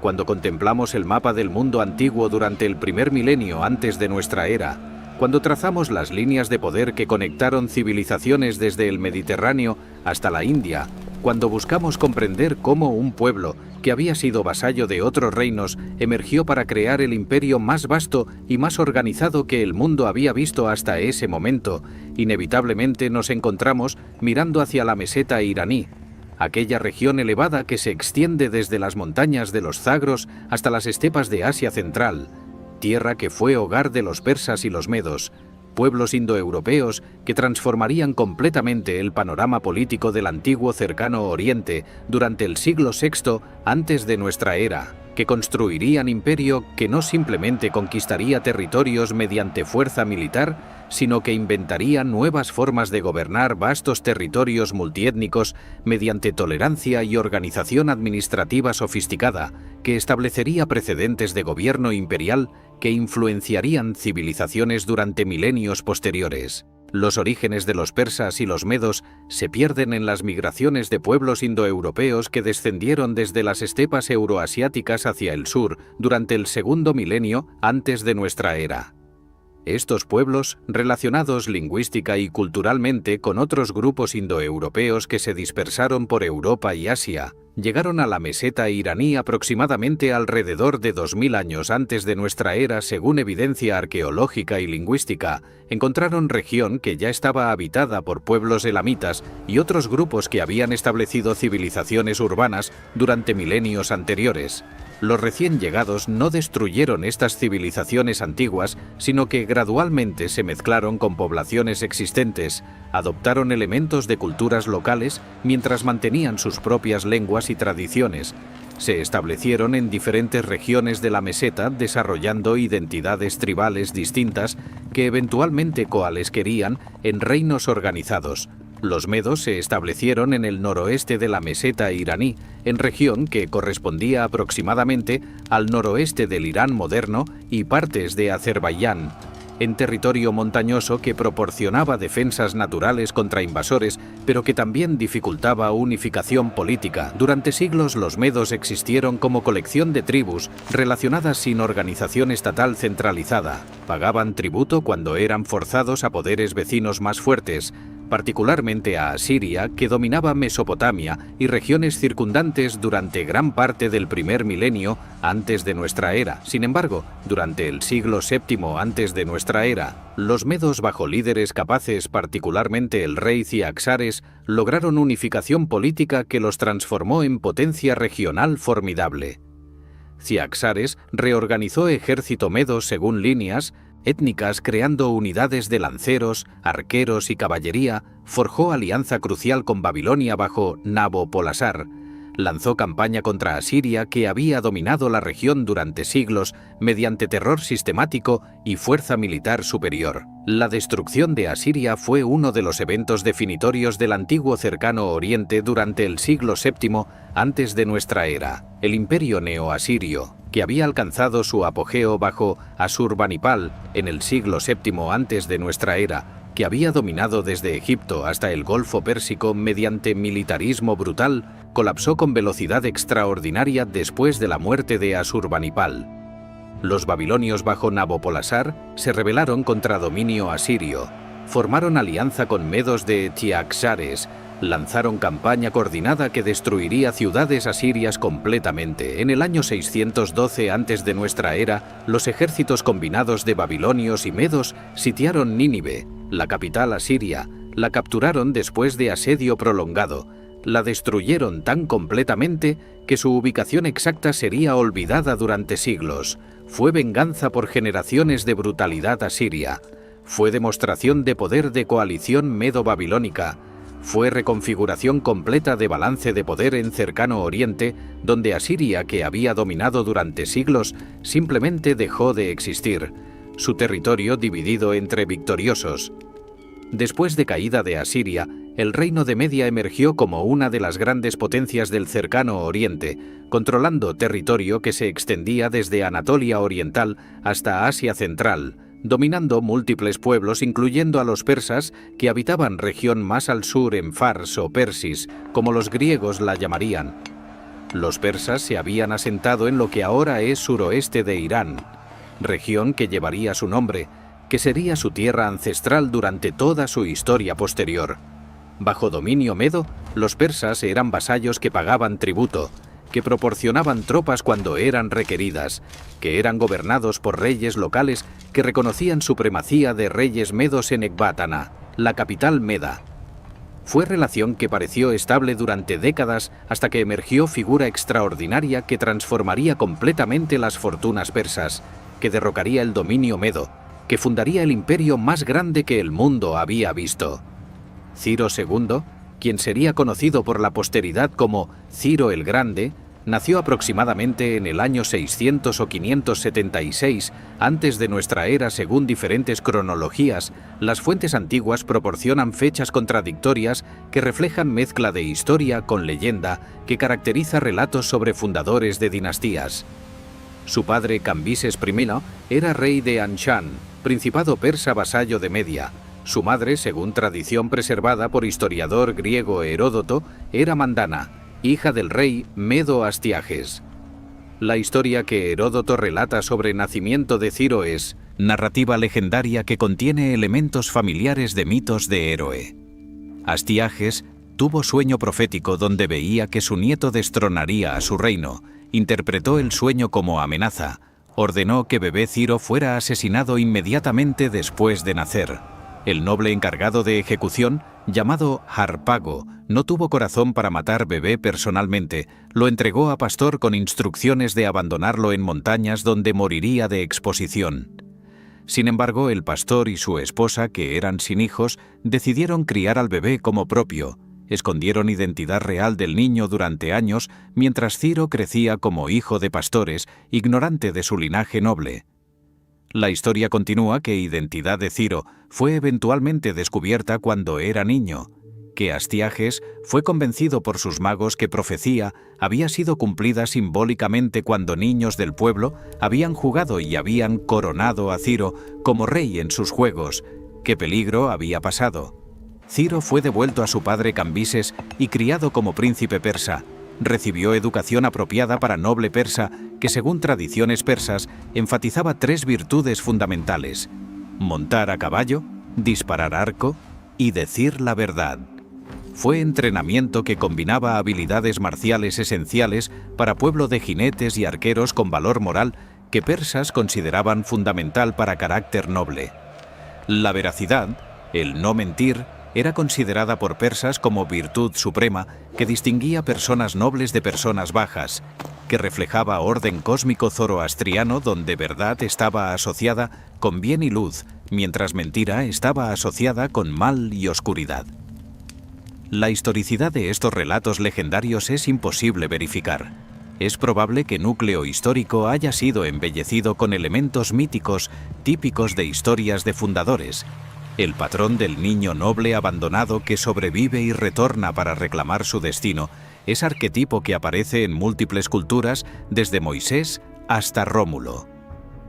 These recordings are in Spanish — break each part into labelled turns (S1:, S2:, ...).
S1: Cuando contemplamos el mapa del mundo antiguo durante el primer milenio antes de nuestra era, cuando trazamos las líneas de poder que conectaron civilizaciones desde el Mediterráneo hasta la India, cuando buscamos comprender cómo un pueblo que había sido vasallo de otros reinos emergió para crear el imperio más vasto y más organizado que el mundo había visto hasta ese momento, inevitablemente nos encontramos mirando hacia la meseta iraní, aquella región elevada que se extiende desde las montañas de los Zagros hasta las estepas de Asia Central, tierra que fue hogar de los persas y los medos, pueblos indoeuropeos que transformarían completamente el panorama político del antiguo Cercano Oriente durante el siglo VI antes de nuestra era, que construirían imperio que no simplemente conquistaría territorios mediante fuerza militar, sino que inventaría nuevas formas de gobernar vastos territorios multiétnicos mediante tolerancia y organización administrativa sofisticada, que establecería precedentes de gobierno imperial que influenciarían civilizaciones durante milenios posteriores. Los orígenes de los persas y los medos se pierden en las migraciones de pueblos indoeuropeos que descendieron desde las estepas euroasiáticas hacia el sur durante el segundo milenio antes de nuestra era. Estos pueblos, relacionados lingüística y culturalmente con otros grupos indoeuropeos que se dispersaron por Europa y Asia, llegaron a la meseta iraní aproximadamente alrededor de 2000 años antes de nuestra era. Según evidencia arqueológica y lingüística, encontraron región que ya estaba habitada por pueblos elamitas y otros grupos que habían establecido civilizaciones urbanas durante milenios anteriores. Los recién llegados no destruyeron estas civilizaciones antiguas, sino que gradualmente se mezclaron con poblaciones existentes, adoptaron elementos de culturas locales mientras mantenían sus propias lenguas y tradiciones. Se establecieron en diferentes regiones de la meseta desarrollando identidades tribales distintas que eventualmente coalescerían en reinos organizados. Los medos se establecieron en el noroeste de la meseta iraní, en región que correspondía aproximadamente al noroeste del Irán moderno y partes de Azerbaiyán, en territorio montañoso que proporcionaba defensas naturales contra invasores, pero que también dificultaba unificación política. Durante siglos los medos existieron como colección de tribus relacionadas sin organización estatal centralizada. Pagaban tributo cuando eran forzados a poderes vecinos más fuertes, particularmente a Asiria, que dominaba Mesopotamia y regiones circundantes durante gran parte del primer milenio antes de nuestra era. Sin embargo, durante el siglo VII antes de nuestra era, los medos bajo líderes capaces, particularmente el rey Ciaxares, lograron unificación política que los transformó en potencia regional formidable. Ciaxares reorganizó ejército medo según líneas étnicas, creando unidades de lanceros, arqueros y caballería, forjó alianza crucial con Babilonia bajo Nabopolassar, lanzó campaña contra Asiria, que había dominado la región durante siglos mediante terror sistemático y fuerza militar superior. La destrucción de Asiria fue uno de los eventos definitorios del antiguo Cercano Oriente durante el siglo VII antes de nuestra era. El imperio neoasirio, que había alcanzado su apogeo bajo Asurbanipal en el siglo VII antes de nuestra era, que había dominado desde Egipto hasta el Golfo Pérsico mediante militarismo brutal, colapsó con velocidad extraordinaria después de la muerte de Asurbanipal. Los babilonios bajo Nabopolassar se rebelaron contra dominio asirio, formaron alianza con medos de Ciaxares, lanzaron campaña coordinada que destruiría ciudades asirias completamente. En el año 612 antes de nuestra era, los ejércitos combinados de babilonios y medos sitiaron Nínive, la capital asiria, la capturaron después de asedio prolongado, la destruyeron tan completamente que su ubicación exacta sería olvidada durante siglos. Fue venganza por generaciones de brutalidad asiria. Fue demostración de poder de coalición medo-babilónica. Fue reconfiguración completa de balance de poder en Cercano Oriente, donde Asiria, que había dominado durante siglos, simplemente dejó de existir. Su territorio dividido entre victoriosos. Después de caída de Asiria, el reino de Media emergió como una de las grandes potencias del Cercano Oriente, controlando territorio que se extendía desde Anatolia Oriental hasta Asia Central, dominando múltiples pueblos incluyendo a los persas que habitaban región más al sur en Fars o Persis, como los griegos la llamarían. Los persas se habían asentado en lo que ahora es suroeste de Irán, región que llevaría su nombre, que sería su tierra ancestral durante toda su historia posterior. Bajo dominio medo, los persas eran vasallos que pagaban tributo, que proporcionaban tropas cuando eran requeridas, que eran gobernados por reyes locales que reconocían supremacía de reyes medos en Ecbátana, la capital meda. Fue relación que pareció estable durante décadas hasta que emergió figura extraordinaria que transformaría completamente las fortunas persas, que derrocaría el dominio medo, que fundaría el imperio más grande que el mundo había visto. Ciro II, quien sería conocido por la posteridad como Ciro el Grande, nació aproximadamente en el año 600 o 576 antes de nuestra era según diferentes cronologías. Las fuentes antiguas proporcionan fechas contradictorias que reflejan mezcla de historia con leyenda que caracteriza relatos sobre fundadores de dinastías. Su padre Cambises I era rey de Anshan, principado persa vasallo de Media. Su madre, según tradición preservada por historiador griego Heródoto, era Mandana, hija del rey Medo Astiages. La historia que Heródoto relata sobre el nacimiento de Ciro es narrativa legendaria que contiene elementos familiares de mitos de héroe. Astiages tuvo sueño profético donde veía que su nieto destronaría a su reino, interpretó el sueño como amenaza, ordenó que bebé Ciro fuera asesinado inmediatamente después de nacer. El noble encargado de ejecución, llamado Harpago, no tuvo corazón para matar bebé personalmente, lo entregó a pastor con instrucciones de abandonarlo en montañas donde moriría de exposición. Sin embargo, el pastor y su esposa, que eran sin hijos, decidieron criar al bebé como propio. Escondieron identidad real del niño durante años mientras Ciro crecía como hijo de pastores, ignorante de su linaje noble. La historia continúa que identidad de Ciro fue eventualmente descubierta cuando era niño, que Astiages fue convencido por sus magos que profecía había sido cumplida simbólicamente cuando niños del pueblo habían jugado y habían coronado a Ciro como rey en sus juegos, que peligro había pasado. Ciro fue devuelto a su padre Cambises y criado como príncipe persa. Recibió educación apropiada para noble persa que, según tradiciones persas, enfatizaba 3 virtudes fundamentales: montar a caballo, disparar arco y decir la verdad. Fue entrenamiento que combinaba habilidades marciales esenciales para pueblo de jinetes y arqueros con valor moral que persas consideraban fundamental para carácter noble. La veracidad, el no mentir, era considerada por persas como virtud suprema que distinguía personas nobles de personas bajas, que reflejaba orden cósmico zoroastriano donde verdad estaba asociada con bien y luz, mientras mentira estaba asociada con mal y oscuridad. La historicidad de estos relatos legendarios es imposible verificar. Es probable que núcleo histórico haya sido embellecido con elementos míticos típicos de historias de fundadores. El patrón del niño noble abandonado que sobrevive y retorna para reclamar su destino es arquetipo que aparece en múltiples culturas desde Moisés hasta Rómulo.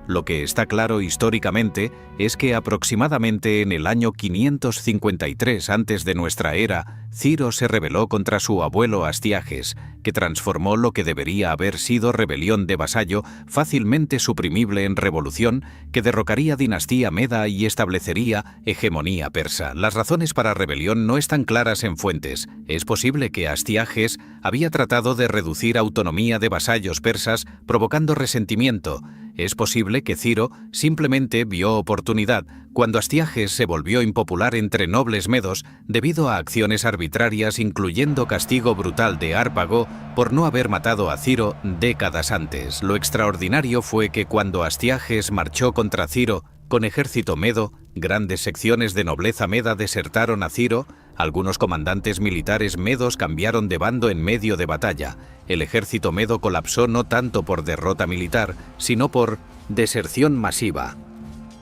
S1: Lo que está claro históricamente es que aproximadamente en el año 553 antes de nuestra era, Ciro se rebeló contra su abuelo Astiages, que transformó lo que debería haber sido rebelión de vasallo fácilmente suprimible en revolución que derrocaría dinastía meda y establecería hegemonía persa. Las razones para rebelión no están claras en fuentes. Es posible que Astiages había tratado de reducir autonomía de vasallos persas provocando resentimiento. Es posible que Ciro simplemente vio oportunidad cuando Astiages se volvió impopular entre nobles medos debido a acciones arbitrarias, incluyendo castigo brutal de Hárpago por no haber matado a Ciro décadas antes. Lo extraordinario fue que cuando Astiages marchó contra Ciro con ejército medo, grandes secciones de nobleza meda desertaron a Ciro. Algunos comandantes militares medos cambiaron de bando en medio de batalla. El ejército medo colapsó no tanto por derrota militar, sino por deserción masiva.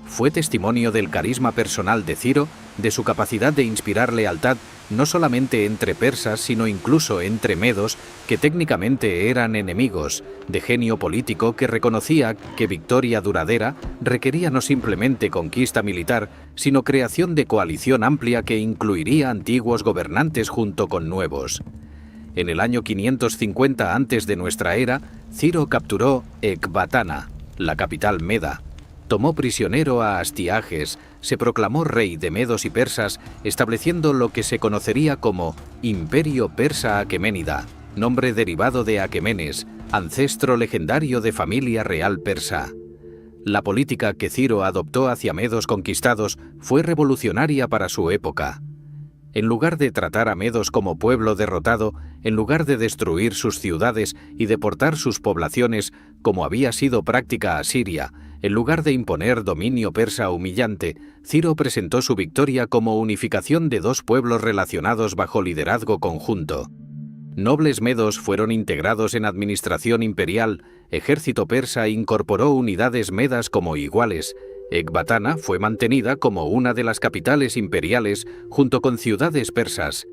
S1: Fue testimonio del carisma personal de Ciro, de su capacidad de inspirar lealtad no solamente entre persas, sino incluso entre medos, que técnicamente eran enemigos, de genio político que reconocía que victoria duradera requería no simplemente conquista militar, sino creación de coalición amplia que incluiría antiguos gobernantes junto con nuevos. En el año 550 antes de nuestra era, Ciro capturó Ecbatana, la capital meda. Tomó prisionero a Astiages, se proclamó rey de medos y persas, estableciendo lo que se conocería como Imperio Persa Aqueménida, nombre derivado de Aquemenes, ancestro legendario de familia real persa. La política que Ciro adoptó hacia medos conquistados fue revolucionaria para su época. En lugar de tratar a medos como pueblo derrotado, en lugar de destruir sus ciudades y deportar sus poblaciones, como había sido práctica asiria, en lugar de imponer dominio persa humillante, Ciro presentó su victoria como unificación de dos pueblos relacionados bajo liderazgo conjunto. Nobles medos fueron integrados en administración imperial, ejército persa incorporó unidades medas como iguales, Ecbatana fue mantenida como una de las capitales imperiales junto con ciudades persas.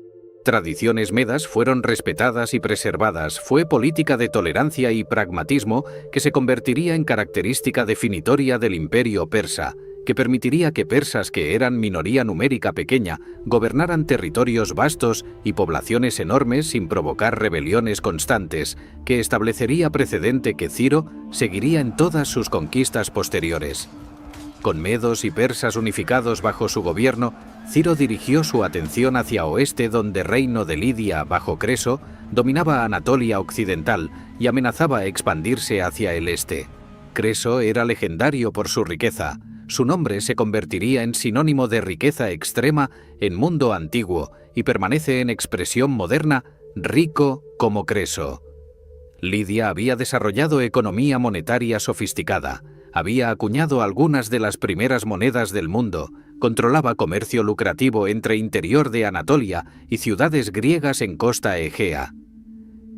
S1: Tradiciones medas fueron respetadas y preservadas, fue política de tolerancia y pragmatismo que se convertiría en característica definitoria del imperio persa, que permitiría que persas que eran minoría numérica pequeña gobernaran territorios vastos y poblaciones enormes sin provocar rebeliones constantes, que establecería precedente que Ciro seguiría en todas sus conquistas posteriores. Con medos y persas unificados bajo su gobierno, Ciro dirigió su atención hacia oeste donde reino de Lidia bajo Creso dominaba Anatolia occidental y amenazaba expandirse hacia el este. Creso era legendario por su riqueza. Su nombre se convertiría en sinónimo de riqueza extrema en mundo antiguo y permanece en expresión moderna, rico como Creso. Lidia había desarrollado economía monetaria sofisticada. Había acuñado algunas de las primeras monedas del mundo, controlaba comercio lucrativo entre interior de Anatolia y ciudades griegas en costa egea.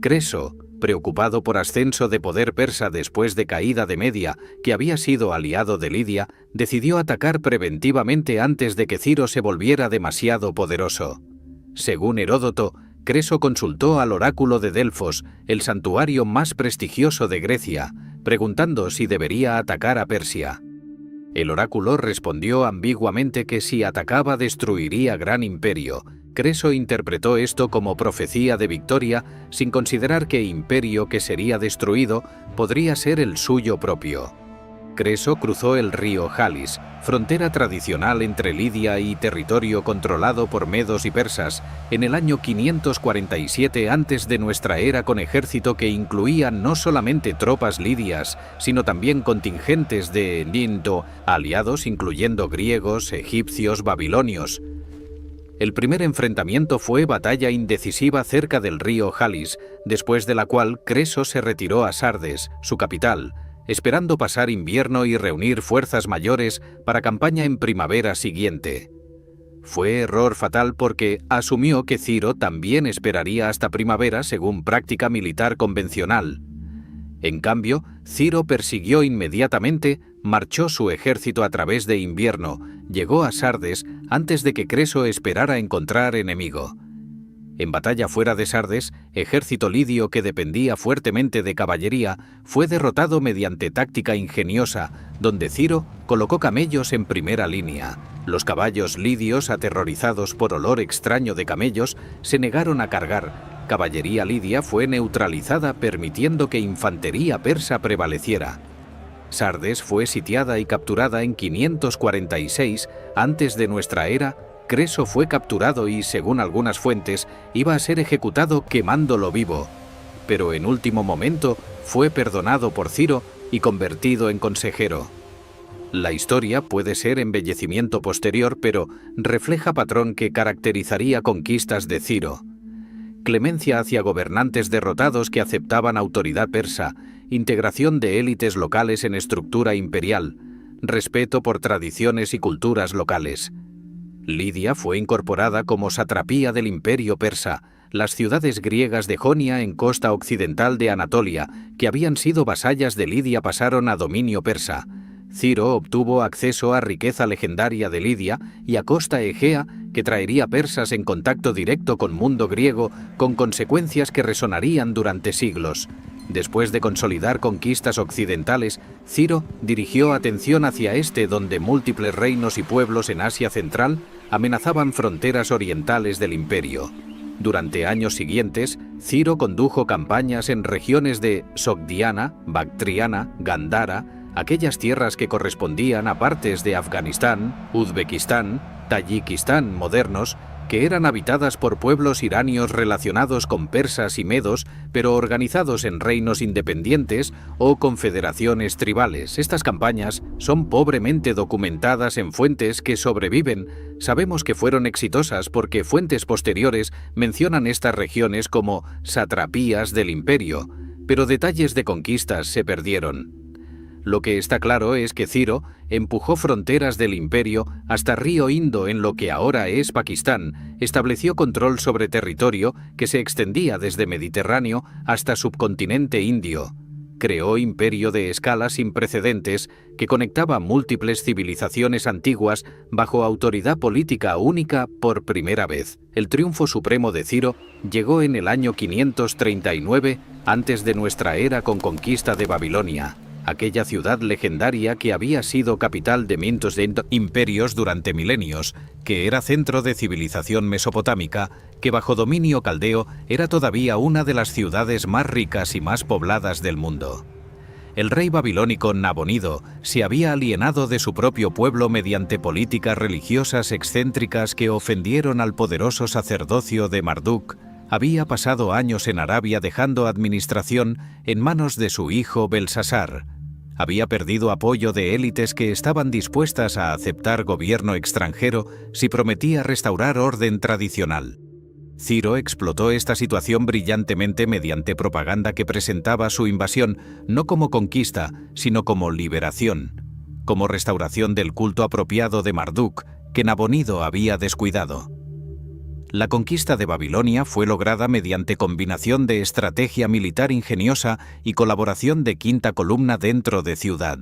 S1: Creso, preocupado por ascenso de poder persa después de caída de Media, que había sido aliado de Lidia, decidió atacar preventivamente antes de que Ciro se volviera demasiado poderoso. Según Heródoto, Creso consultó al oráculo de Delfos, el santuario más prestigioso de Grecia, preguntando si debería atacar a Persia. El oráculo respondió ambiguamente que si atacaba destruiría gran imperio. Creso interpretó esto como profecía de victoria, sin considerar que imperio que sería destruido podría ser el suyo propio. Creso cruzó el río Halis, frontera tradicional entre Lidia y territorio controlado por medos y persas, en el año 547 antes de nuestra era con ejército que incluía no solamente tropas lidias, sino también contingentes de Ninto, aliados incluyendo griegos, egipcios, babilonios. El primer enfrentamiento fue batalla indecisiva cerca del río Halis, después de la cual Creso se retiró a Sardes, su capital, esperando pasar invierno y reunir fuerzas mayores para campaña en primavera siguiente. Fue error fatal porque asumió que Ciro también esperaría hasta primavera según práctica militar convencional. En cambio, Ciro persiguió inmediatamente, marchó su ejército a través de invierno, llegó a Sardes antes de que Creso esperara encontrar enemigo. En batalla fuera de Sardes, ejército lidio que dependía fuertemente de caballería fue derrotado mediante táctica ingeniosa, donde Ciro colocó camellos en primera línea. Los caballos lidios, aterrorizados por olor extraño de camellos, se negaron a cargar. Caballería lidia fue neutralizada permitiendo que infantería persa prevaleciera. Sardes fue sitiada y capturada en 546 antes de nuestra era. Creso fue capturado y, según algunas fuentes, iba a ser ejecutado quemándolo vivo, pero en último momento fue perdonado por Ciro y convertido en consejero. La historia puede ser embellecimiento posterior, pero refleja patrón que caracterizaría conquistas de Ciro. Clemencia hacia gobernantes derrotados que aceptaban autoridad persa, integración de élites locales en estructura imperial, respeto por tradiciones y culturas locales. Lidia fue incorporada como satrapía del imperio persa. Las ciudades griegas de Jonia en costa occidental de Anatolia, que habían sido vasallas de Lidia, pasaron a dominio persa. Ciro obtuvo acceso a riqueza legendaria de Lidia y a costa egea que traería persas en contacto directo con mundo griego, con consecuencias que resonarían durante siglos. Después de consolidar conquistas occidentales, Ciro dirigió atención hacia este, donde múltiples reinos y pueblos en Asia Central amenazaban fronteras orientales del imperio. Durante años siguientes, Ciro condujo campañas en regiones de Sogdiana, Bactriana, Gandhara, aquellas tierras que correspondían a partes de Afganistán, Uzbekistán, Tayikistán modernos, que eran habitadas por pueblos iranios relacionados con persas y medos, pero organizados en reinos independientes o confederaciones tribales. Estas campañas son pobremente documentadas en fuentes que sobreviven. Sabemos que fueron exitosas porque fuentes posteriores mencionan estas regiones como satrapías del imperio, pero detalles de conquistas se perdieron. Lo que está claro es que Ciro empujó fronteras del imperio hasta Río Indo en lo que ahora es Pakistán, estableció control sobre territorio que se extendía desde Mediterráneo hasta subcontinente indio, creó imperio de escala sin precedentes que conectaba múltiples civilizaciones antiguas bajo autoridad política única por primera vez. El triunfo supremo de Ciro llegó en el año 539 antes de nuestra era con conquista de Babilonia, aquella ciudad legendaria que había sido capital de miles de imperios durante milenios, que era centro de civilización mesopotámica, que bajo dominio caldeo era todavía una de las ciudades más ricas y más pobladas del mundo. El rey babilónico Nabonido se había alienado de su propio pueblo mediante políticas religiosas excéntricas que ofendieron al poderoso sacerdocio de Marduk. Había pasado años en Arabia dejando administración en manos de su hijo Belsasar. Había perdido apoyo de élites que estaban dispuestas a aceptar gobierno extranjero si prometía restaurar orden tradicional. Ciro explotó esta situación brillantemente mediante propaganda que presentaba su invasión no como conquista, sino como liberación, como restauración del culto apropiado de Marduk, que Nabonido había descuidado. La conquista de Babilonia fue lograda mediante combinación de estrategia militar ingeniosa y colaboración de quinta columna dentro de ciudad.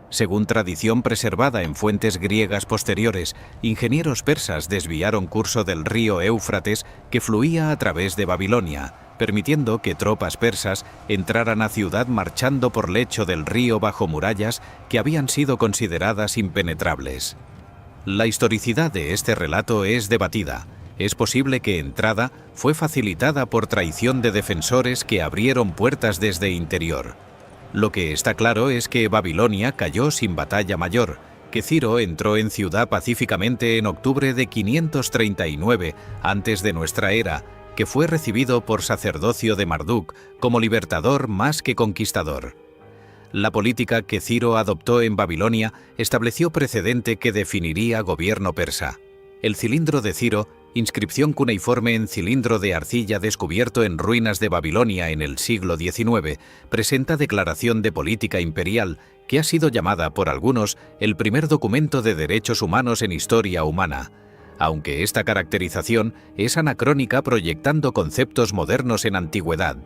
S1: Según tradición preservada en fuentes griegas posteriores, ingenieros persas desviaron curso del río Éufrates que fluía a través de Babilonia, permitiendo que tropas persas entraran a ciudad marchando por lecho del río bajo murallas que habían sido consideradas impenetrables. La historicidad de este relato es debatida. Es posible que entrada fue facilitada por traición de defensores que abrieron puertas desde interior. Lo que está claro es que Babilonia cayó sin batalla mayor, que Ciro entró en ciudad pacíficamente en octubre de 539 antes de nuestra era, que fue recibido por sacerdocio de Marduk como libertador más que conquistador. La política que Ciro adoptó en Babilonia estableció precedente que definiría gobierno persa. El cilindro de Ciro, inscripción cuneiforme en cilindro de arcilla descubierto en ruinas de Babilonia en el siglo XIX, presenta declaración de política imperial que ha sido llamada por algunos el primer documento de derechos humanos en historia humana, aunque esta caracterización es anacrónica proyectando conceptos modernos en antigüedad.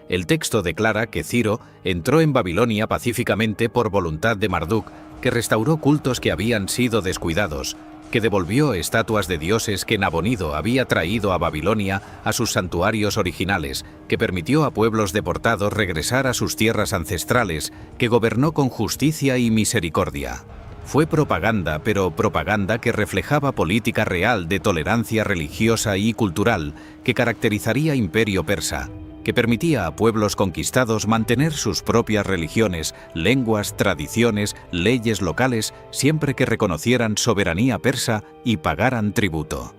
S1: El texto declara que Ciro entró en Babilonia pacíficamente por voluntad de Marduk, que restauró cultos que habían sido descuidados, que devolvió estatuas de dioses que Nabonido había traído a Babilonia a sus santuarios originales, que permitió a pueblos deportados regresar a sus tierras ancestrales, que gobernó con justicia y misericordia. Fue propaganda, pero propaganda que reflejaba política real de tolerancia religiosa y cultural que caracterizaría Imperio Persa, que permitía a pueblos conquistados mantener sus propias religiones, lenguas, tradiciones, leyes locales, siempre que reconocieran soberanía persa y pagaran tributo.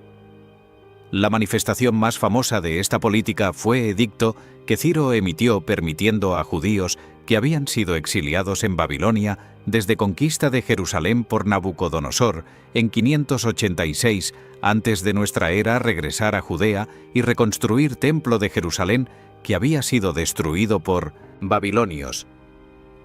S1: La manifestación más famosa de esta política fue edicto que Ciro emitió permitiendo a judíos que habían sido exiliados en Babilonia desde conquista de Jerusalén por Nabucodonosor en 586 antes de nuestra era regresar a Judea y reconstruir templo de Jerusalén que había sido destruido por babilonios.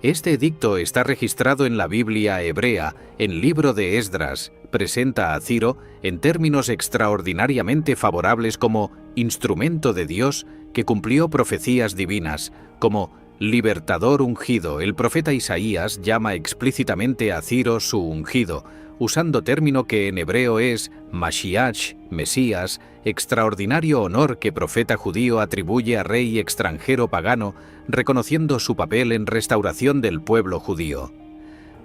S1: Este edicto está registrado en la Biblia hebrea, en libro de Esdras. Presenta a Ciro en términos extraordinariamente favorables como instrumento de Dios que cumplió profecías divinas, como libertador ungido. El profeta Isaías llama explícitamente a Ciro su ungido, usando término que en hebreo es Mashiach, Mesías, extraordinario honor que profeta judío atribuye a rey extranjero pagano, reconociendo su papel en restauración del pueblo judío.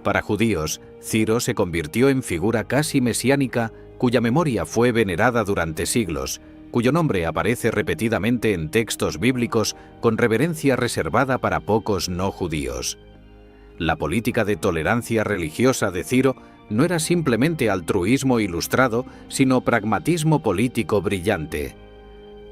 S1: Para judíos, Ciro se convirtió en figura casi mesiánica cuya memoria fue venerada durante siglos, cuyo nombre aparece repetidamente en textos bíblicos con reverencia reservada para pocos no judíos. La política de tolerancia religiosa de Ciro no era simplemente altruismo ilustrado, sino pragmatismo político brillante.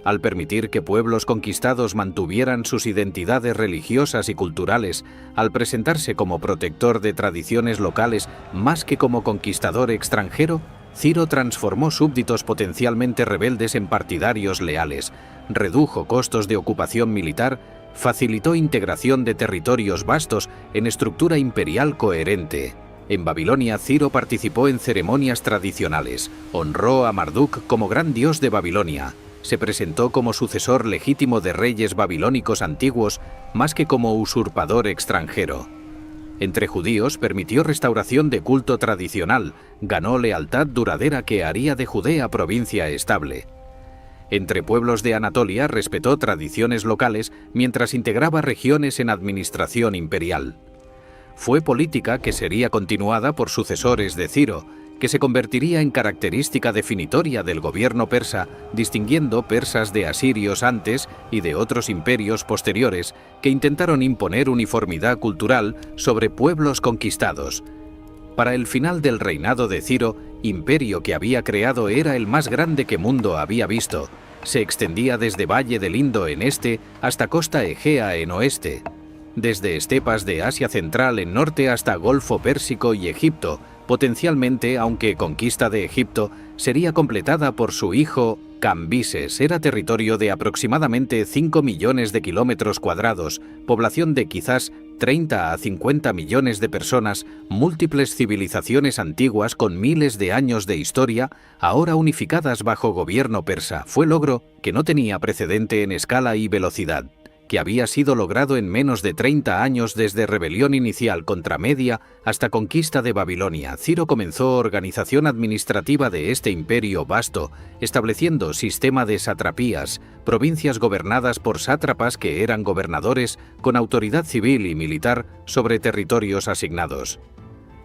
S1: Al permitir que pueblos conquistados mantuvieran sus identidades religiosas y culturales, al presentarse como protector de tradiciones locales más que como conquistador extranjero, Ciro transformó súbditos potencialmente rebeldes en partidarios leales, redujo costos de ocupación militar, facilitó integración de territorios vastos en estructura imperial coherente. En Babilonia, Ciro participó en ceremonias tradicionales, honró a Marduk como gran dios de Babilonia, se presentó como sucesor legítimo de reyes babilónicos antiguos más que como usurpador extranjero. Entre judíos permitió restauración de culto tradicional, ganó lealtad duradera que haría de Judea provincia estable. Entre pueblos de Anatolia respetó tradiciones locales mientras integraba regiones en administración imperial. Fue política que sería continuada por sucesores de Ciro, que se convertiría en característica definitoria del gobierno persa, distinguiendo persas de asirios antes y de otros imperios posteriores que intentaron imponer uniformidad cultural sobre pueblos conquistados. Para el final del reinado de Ciro, imperio que había creado era el más grande que mundo había visto. Se extendía desde Valle del Indo en este hasta costa Egea en oeste, desde estepas de Asia Central en norte hasta Golfo Pérsico y Egipto. Potencialmente, aunque conquista de Egipto sería completada por su hijo Cambises, era territorio de aproximadamente 5 millones de kilómetros cuadrados, población de quizás 30 a 50 millones de personas, múltiples civilizaciones antiguas con miles de años de historia, ahora unificadas bajo gobierno persa. Fue logro que no tenía precedente en escala y velocidad, que había sido logrado en menos de 30 años desde rebelión inicial contra Media hasta conquista de Babilonia. Ciro comenzó organización administrativa de este imperio vasto, estableciendo sistema de satrapías, provincias gobernadas por sátrapas que eran gobernadores con autoridad civil y militar sobre territorios asignados.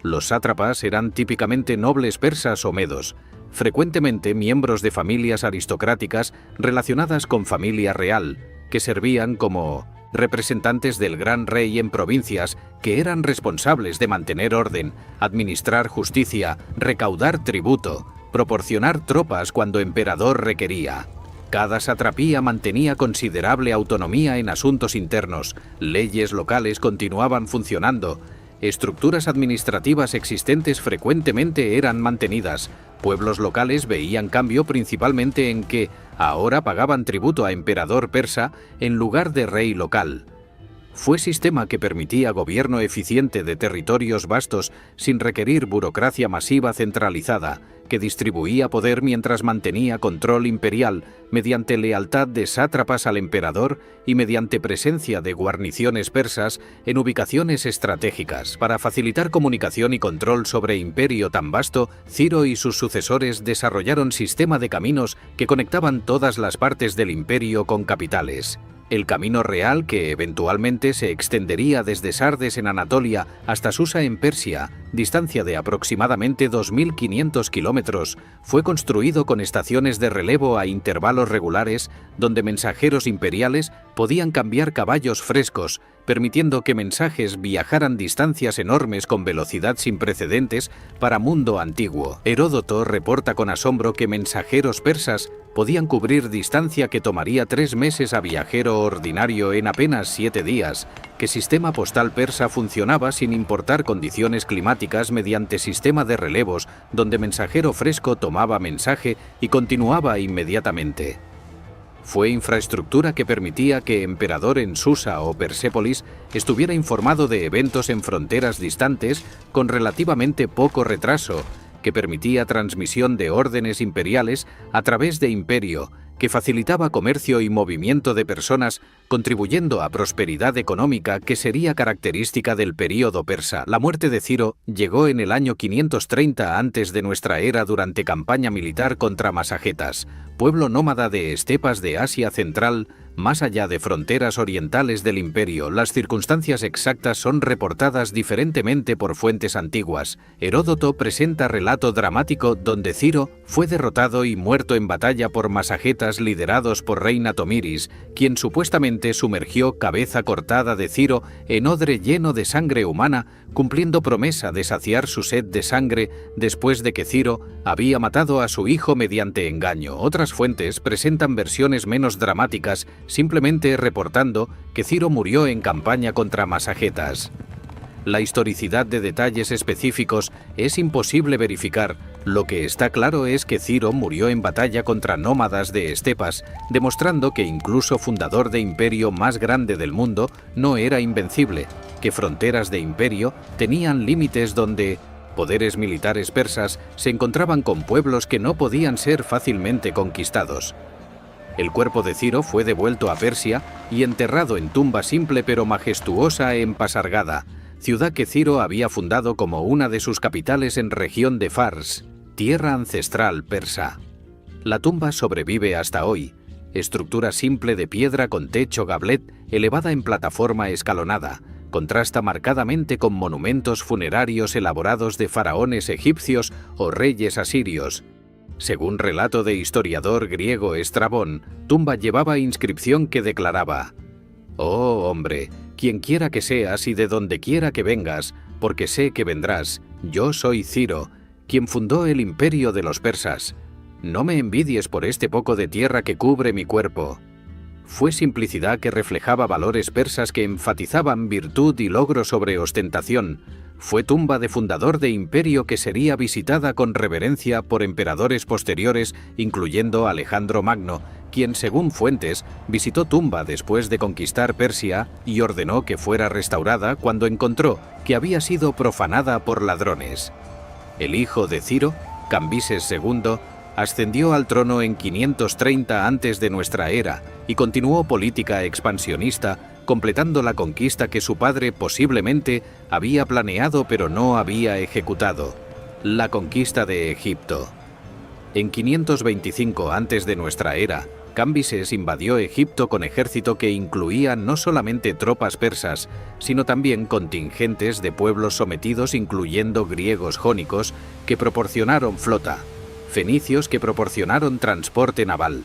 S1: Los sátrapas eran típicamente nobles persas o medos, frecuentemente miembros de familias aristocráticas relacionadas con familia real, que servían como representantes del gran rey en provincias que eran responsables de mantener orden, administrar justicia, recaudar tributo, proporcionar tropas cuando emperador requería. Cada satrapía mantenía considerable autonomía en asuntos internos, leyes locales continuaban funcionando, estructuras administrativas existentes frecuentemente eran mantenidas, pueblos locales veían cambio principalmente en que ahora pagaban tributo a emperador persa en lugar de rey local. Fue sistema que permitía gobierno eficiente de territorios vastos sin requerir burocracia masiva centralizada, que distribuía poder mientras mantenía control imperial mediante lealtad de sátrapas al emperador y mediante presencia de guarniciones persas en ubicaciones estratégicas. Para facilitar comunicación y control sobre imperio tan vasto, Ciro y sus sucesores desarrollaron sistema de caminos que conectaban todas las partes del imperio con capitales. El camino real, que eventualmente se extendería desde Sardes en Anatolia hasta Susa en Persia, distancia de aproximadamente 2.500 kilómetros, fue construido con estaciones de relevo a intervalos regulares donde mensajeros imperiales podían cambiar caballos frescos, permitiendo que mensajes viajaran distancias enormes con velocidad sin precedentes para mundo antiguo. Heródoto reporta con asombro que mensajeros persas podían cubrir distancia que tomaría 3 meses a viajero ordinario en apenas 7 días, que sistema postal persa funcionaba sin importar condiciones climáticas mediante sistema de relevos donde mensajero fresco tomaba mensaje y continuaba inmediatamente. Fue infraestructura que permitía que emperador en Susa o Persépolis estuviera informado de eventos en fronteras distantes con relativamente poco retraso, que permitía transmisión de órdenes imperiales a través de imperio, que facilitaba comercio y movimiento de personas, contribuyendo a prosperidad económica que sería característica del período persa. La muerte de Ciro llegó en el año 530 antes de nuestra era durante campaña militar contra Masagetas, pueblo nómada de estepas de Asia Central, Más allá de fronteras orientales del imperio, las circunstancias exactas son reportadas diferentemente por fuentes antiguas. Heródoto presenta relato dramático donde Ciro fue derrotado y muerto en batalla por masagetas liderados por Reina Tomiris, quien supuestamente sumergió cabeza cortada de Ciro en odre lleno de sangre humana, cumpliendo promesa de saciar su sed de sangre después de que Ciro había matado a su hijo mediante engaño. Otras fuentes presentan versiones menos dramáticas, simplemente reportando que Ciro murió en campaña contra masagetas. La historicidad de detalles específicos es imposible verificar. Lo que está claro es que Ciro murió en batalla contra nómadas de estepas, demostrando que incluso fundador de imperio más grande del mundo no era invencible, que fronteras de imperio tenían límites donde poderes militares persas se encontraban con pueblos que no podían ser fácilmente conquistados. El cuerpo de Ciro fue devuelto a Persia y enterrado en tumba simple pero majestuosa en Pasargada, ciudad que Ciro había fundado como una de sus capitales en región de Fars, tierra ancestral persa. La tumba sobrevive hasta hoy, estructura simple de piedra con techo gablet elevada en plataforma escalonada, contrasta marcadamente con monumentos funerarios elaborados de faraones egipcios o reyes asirios. Según relato de historiador griego Estrabón, tumba llevaba inscripción que declaraba: «Oh hombre, quien quiera que seas y de donde quiera que vengas, porque sé que vendrás, yo soy Ciro, quien fundó el imperio de los persas. No me envidies por este poco de tierra que cubre mi cuerpo». Fue simplicidad que reflejaba valores persas que enfatizaban virtud y logro sobre ostentación. Fue tumba de fundador de imperio que sería visitada con reverencia por emperadores posteriores, incluyendo Alejandro Magno, quien, según fuentes, visitó tumba después de conquistar Persia y ordenó que fuera restaurada cuando encontró que había sido profanada por ladrones. El hijo de Ciro, Cambises II, ascendió al trono en 530 antes de nuestra era y continuó política expansionista, completando la conquista que su padre posiblemente había planeado pero no había ejecutado: la conquista de Egipto. En 525 antes de nuestra era, Cambises invadió Egipto con ejército que incluía no solamente tropas persas, sino también contingentes de pueblos sometidos, incluyendo griegos jónicos, que proporcionaron flota, fenicios que proporcionaron transporte naval.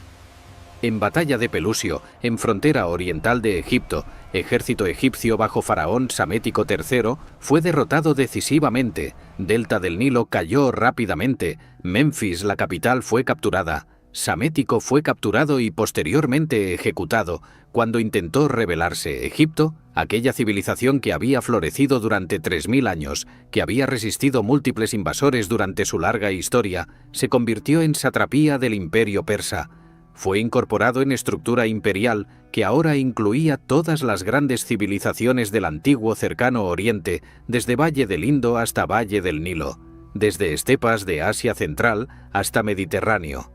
S1: En batalla de Pelusio, en frontera oriental de Egipto, ejército egipcio bajo faraón Psamético III fue derrotado decisivamente, delta del Nilo cayó rápidamente, Menfis, la capital, fue capturada, Psamético fue capturado y posteriormente ejecutado cuando intentó rebelarse. Egipto, aquella civilización que había florecido durante 3000 años, que había resistido múltiples invasores durante su larga historia, se convirtió en satrapía del imperio persa. Fue incorporado en estructura imperial que ahora incluía todas las grandes civilizaciones del antiguo cercano Oriente, desde Valle del Indo hasta Valle del Nilo, desde estepas de Asia Central hasta Mediterráneo.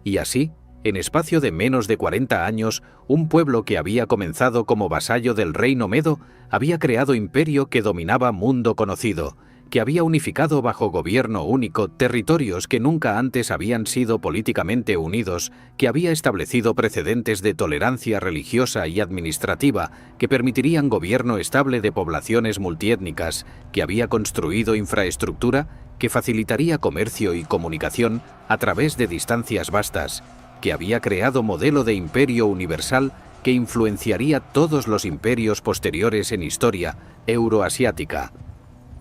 S1: Y así, en espacio de menos de 40 años, un pueblo que había comenzado como vasallo del reino medo había creado imperio que dominaba mundo conocido, que había unificado bajo gobierno único territorios que nunca antes habían sido políticamente unidos, que había establecido precedentes de tolerancia religiosa y administrativa que permitirían gobierno estable de poblaciones multiétnicas, que había construido infraestructura que facilitaría comercio y comunicación a través de distancias vastas, que había creado modelo de imperio universal que influenciaría todos los imperios posteriores en historia euroasiática.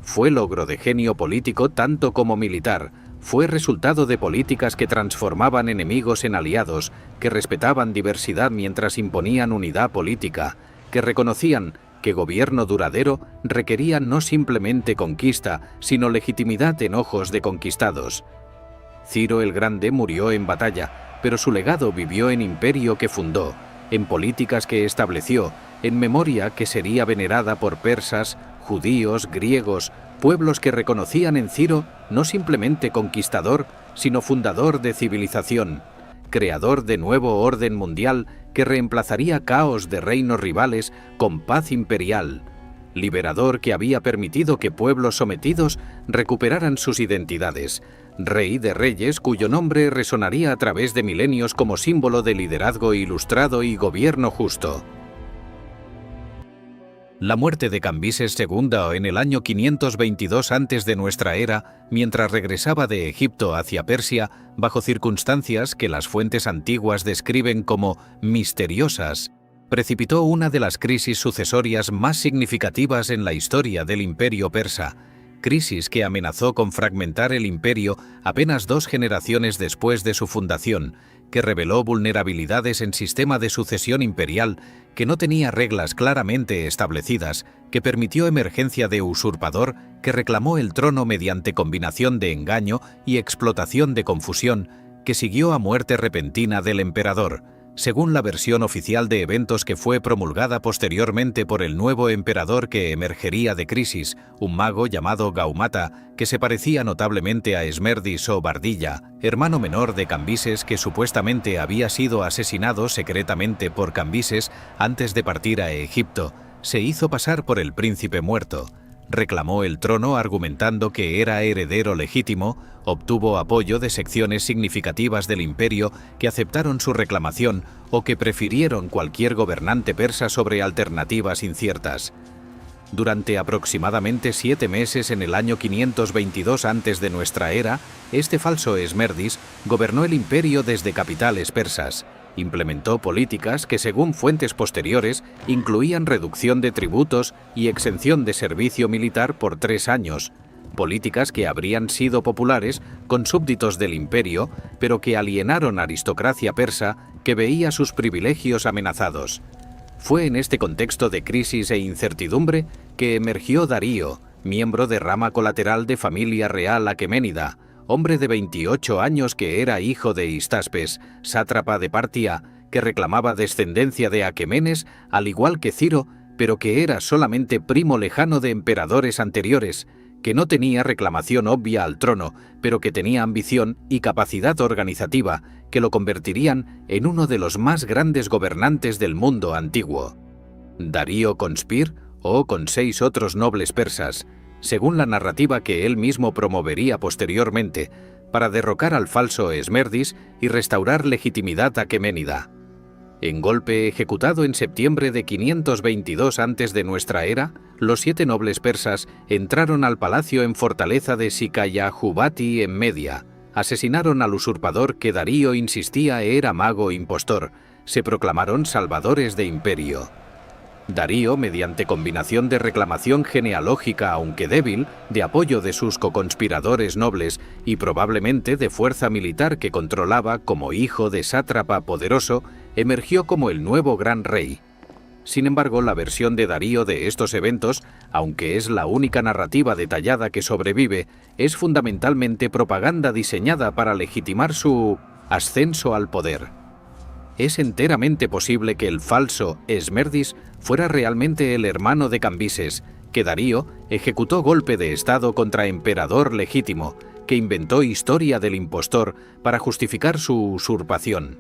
S1: Fue logro de genio político tanto como militar, fue resultado de políticas que transformaban enemigos en aliados, que respetaban diversidad mientras imponían unidad política, que reconocían que gobierno duradero requería no simplemente conquista, sino legitimidad en ojos de conquistados. Ciro el Grande murió en batalla, pero su legado vivió en imperio que fundó, en políticas que estableció, en memoria que sería venerada por persas, judíos, griegos, pueblos que reconocían en Ciro no simplemente conquistador, sino fundador de civilización, creador de nuevo orden mundial que reemplazaría caos de reinos rivales con paz imperial, liberador que había permitido que pueblos sometidos recuperaran sus identidades, rey de reyes cuyo nombre resonaría a través de milenios como símbolo de liderazgo ilustrado y gobierno justo. La muerte de Cambises II en el año 522 antes de nuestra era, mientras regresaba de Egipto hacia Persia, bajo circunstancias que las fuentes antiguas describen como misteriosas, precipitó una de las crisis sucesorias más significativas en la historia del imperio persa, crisis que amenazó con fragmentar el imperio apenas 2 generaciones después de su fundación, que reveló vulnerabilidades en sistema de sucesión imperial que no tenía reglas claramente establecidas, que permitió emergencia de usurpador que reclamó el trono mediante combinación de engaño y explotación de confusión, que siguió a muerte repentina del emperador, según la versión oficial de eventos que fue promulgada posteriormente por el nuevo emperador que emergería de crisis, un mago llamado Gaumata, que se parecía notablemente a Esmerdis o Bardilla, hermano menor de Cambises que supuestamente había sido asesinado secretamente por Cambises antes de partir a Egipto. Se hizo pasar por el príncipe muerto. Reclamó el trono argumentando que era heredero legítimo, obtuvo apoyo de secciones significativas del imperio que aceptaron su reclamación o que prefirieron cualquier gobernante persa sobre alternativas inciertas. Durante aproximadamente 7 meses en el año 522 antes de nuestra era, este falso Esmerdis gobernó el imperio desde capitales persas. Implementó políticas que, según fuentes posteriores, incluían reducción de tributos y exención de servicio militar por 3 años, políticas que habrían sido populares con súbditos del imperio, pero que alienaron aristocracia persa que veía sus privilegios amenazados. Fue en este contexto de crisis e incertidumbre que emergió Darío, miembro de rama colateral de familia real aqueménida, hombre de 28 años que era hijo de Histaspes, sátrapa de Partia, que reclamaba descendencia de Aquemenes, al igual que Ciro, pero que era solamente primo lejano de emperadores anteriores, que no tenía reclamación obvia al trono, pero que tenía ambición y capacidad organizativa, que lo convertirían en uno de los más grandes gobernantes del mundo antiguo. Darío Conspir, o con 6 otros nobles persas, según la narrativa que él mismo promovería posteriormente, para derrocar al falso Esmerdis y restaurar legitimidad aqueménida. En golpe ejecutado en septiembre de 522 antes de nuestra era, los 7 nobles persas entraron al palacio en fortaleza de Sikayahubati en Media, asesinaron al usurpador que Darío insistía era mago impostor, se proclamaron salvadores de imperio. Darío, mediante combinación de reclamación genealógica aunque débil, de apoyo de sus coconspiradores nobles y probablemente de fuerza militar que controlaba como hijo de sátrapa poderoso, emergió como el nuevo gran rey. Sin embargo, la versión de Darío de estos eventos, aunque es la única narrativa detallada que sobrevive, es fundamentalmente propaganda diseñada para legitimar su ascenso al poder. Es enteramente posible que el falso Esmerdis fuera realmente el hermano de Cambises, que Darío ejecutó golpe de estado contra emperador legítimo, que inventó historia del impostor para justificar su usurpación.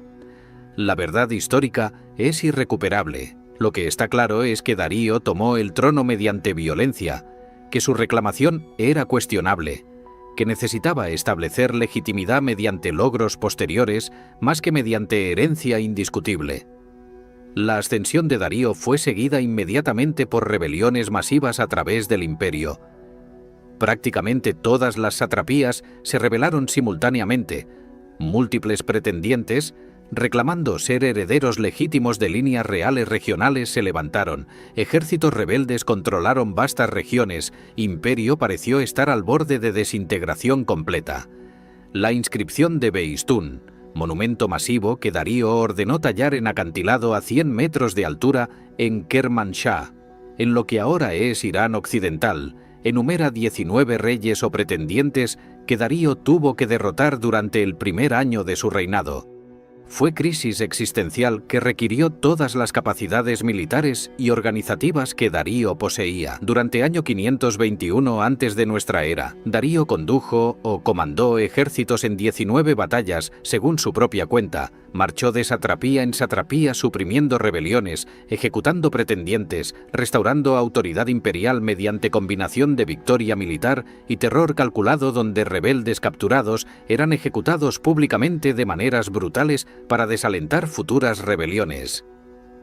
S1: La verdad histórica es irrecuperable. Lo que está claro es que Darío tomó el trono mediante violencia, que su reclamación era cuestionable, que necesitaba establecer legitimidad mediante logros posteriores más que mediante herencia indiscutible. La ascensión de Darío fue seguida inmediatamente por rebeliones masivas a través del imperio. Prácticamente todas las satrapías se rebelaron simultáneamente, múltiples pretendientes, reclamando ser herederos legítimos de líneas reales regionales se levantaron, ejércitos rebeldes controlaron vastas regiones, imperio pareció estar al borde de desintegración completa. La inscripción de Beistún, monumento masivo que Darío ordenó tallar en acantilado a 100 metros de altura en Kermanshah, en lo que ahora es Irán occidental, enumera 19 reyes o pretendientes que Darío tuvo que derrotar durante el primer año de su reinado. Fue crisis existencial que requirió todas las capacidades militares y organizativas que Darío poseía. Durante año 521 antes de nuestra era, Darío condujo o comandó ejércitos en 19 batallas, según su propia cuenta. Marchó de satrapía en satrapía suprimiendo rebeliones, ejecutando pretendientes, restaurando autoridad imperial mediante combinación de victoria militar y terror calculado, donde rebeldes capturados eran ejecutados públicamente de maneras brutales para desalentar futuras rebeliones.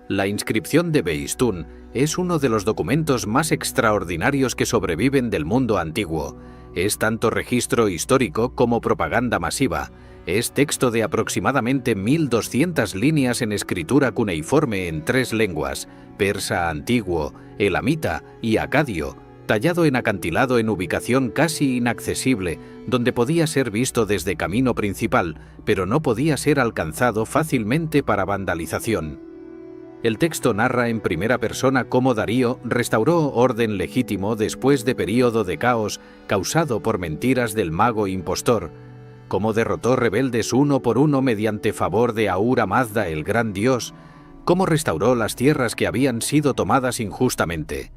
S1: La inscripción de Behistún es uno de los documentos más extraordinarios que sobreviven del mundo antiguo. Es tanto registro histórico como propaganda masiva. Es texto de aproximadamente 1200 líneas en escritura cuneiforme en 3 lenguas, persa antiguo, elamita y acadio, tallado en acantilado en ubicación casi inaccesible, donde podía ser visto desde camino principal, pero no podía ser alcanzado fácilmente para vandalización. El texto narra en primera persona cómo Darío restauró orden legítimo después de período de caos causado por mentiras del mago impostor, cómo derrotó rebeldes uno por uno mediante favor de Ahura Mazda, el gran dios, cómo restauró las tierras que habían sido tomadas injustamente.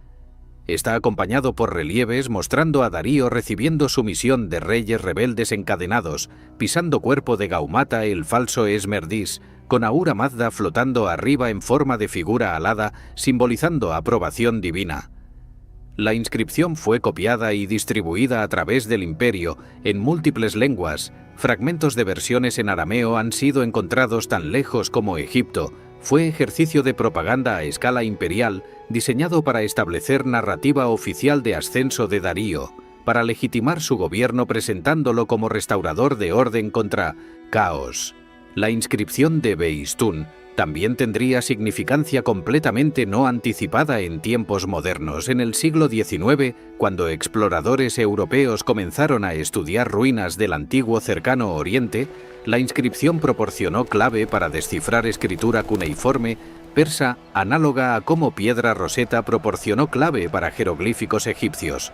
S1: Está acompañado por relieves mostrando a Darío recibiendo sumisión de reyes rebeldes encadenados, pisando cuerpo de Gaumata, el falso Esmerdis, con Ahura Mazda flotando arriba en forma de figura alada, simbolizando aprobación divina. La inscripción fue copiada y distribuida a través del imperio en múltiples lenguas. Fragmentos de versiones en arameo han sido encontrados tan lejos como Egipto. Fue ejercicio de propaganda a escala imperial, diseñado para establecer narrativa oficial de ascenso de Darío, para legitimar su gobierno presentándolo como restaurador de orden contra caos. La inscripción de Behistún también tendría significancia completamente no anticipada en tiempos modernos. En el siglo XIX, cuando exploradores europeos comenzaron a estudiar ruinas del antiguo Cercano Oriente, la inscripción proporcionó clave para descifrar escritura cuneiforme persa análoga a cómo Piedra Roseta proporcionó clave para jeroglíficos egipcios.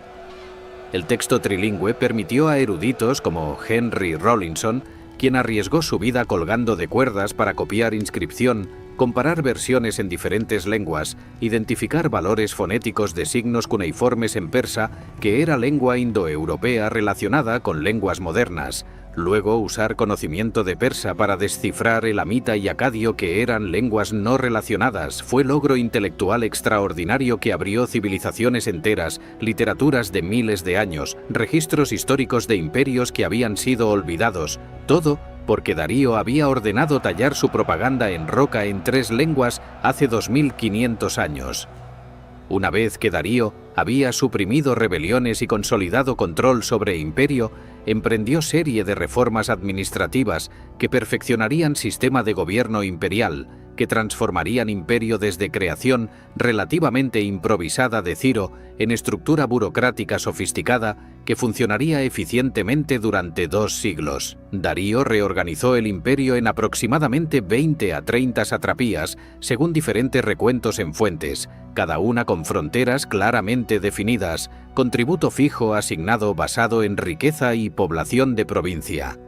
S1: El texto trilingüe permitió a eruditos como Henry Rawlinson, quien arriesgó su vida colgando de cuerdas para copiar inscripción, comparar versiones en diferentes lenguas, identificar valores fonéticos de signos cuneiformes en persa, que era lengua indoeuropea relacionada con lenguas modernas, luego usar conocimiento de persa para descifrar elamita y acadio, que eran lenguas no relacionadas. Fue logro intelectual extraordinario que abrió civilizaciones enteras, literaturas de miles de años, registros históricos de imperios que habían sido olvidados, todo porque Darío había ordenado tallar su propaganda en roca en 3 lenguas hace 2500 años. Una vez que Darío había suprimido rebeliones y consolidado control sobre imperio, emprendió serie de reformas administrativas que perfeccionarían sistema de gobierno imperial, que transformarían imperio desde creación relativamente improvisada de Ciro en estructura burocrática sofisticada que funcionaría eficientemente durante 2 siglos. Darío reorganizó el imperio en aproximadamente 20 a 30 satrapías, según diferentes recuentos en fuentes, cada una con fronteras claramente definidas, con tributo fijo asignado basado en riqueza y población de provincia.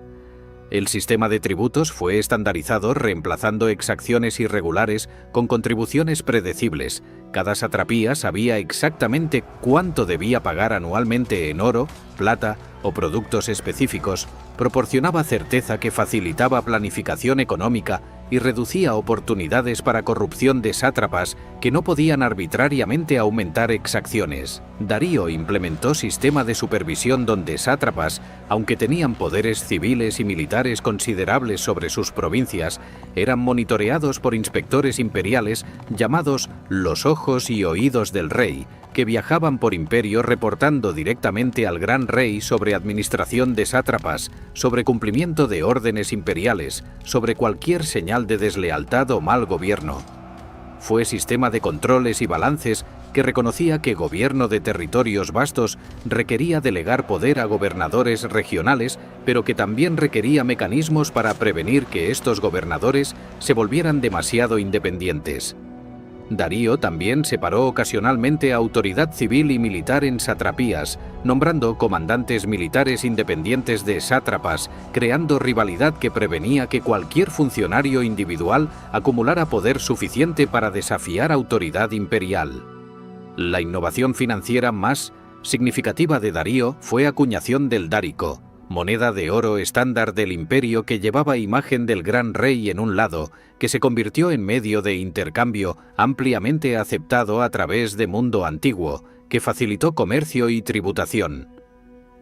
S1: El sistema de tributos fue estandarizado, reemplazando exacciones irregulares con contribuciones predecibles. Cada satrapía sabía exactamente cuánto debía pagar anualmente en oro, plata o productos específicos, proporcionaba certeza que facilitaba planificación económica y reducía oportunidades para corrupción de sátrapas que no podían arbitrariamente aumentar exacciones. Darío implementó sistema de supervisión donde sátrapas, aunque tenían poderes civiles y militares considerables sobre sus provincias, eran monitoreados por inspectores imperiales llamados los ojos y oídos del rey, que viajaban por imperio reportando directamente al gran rey sobre administración de sátrapas, sobre cumplimiento de órdenes imperiales, sobre cualquier señal de deslealtad o mal gobierno. Fue sistema de controles y balances que reconocía que gobierno de territorios vastos requería delegar poder a gobernadores regionales, pero que también requería mecanismos para prevenir que estos gobernadores se volvieran demasiado independientes. Darío también separó ocasionalmente autoridad civil y militar en satrapías, nombrando comandantes militares independientes de sátrapas, creando rivalidad que prevenía que cualquier funcionario individual acumulara poder suficiente para desafiar autoridad imperial. La innovación financiera más significativa de Darío fue acuñación del dárico, moneda de oro estándar del imperio que llevaba imagen del gran rey en un lado, que se convirtió en medio de intercambio ampliamente aceptado a través de mundo antiguo, que facilitó comercio y tributación.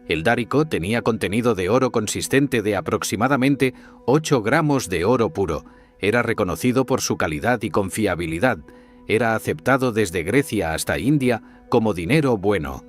S1: El dárico tenía contenido de oro consistente de aproximadamente 8 gramos de oro puro, era reconocido por su calidad y confiabilidad, era aceptado desde Grecia hasta India como dinero bueno.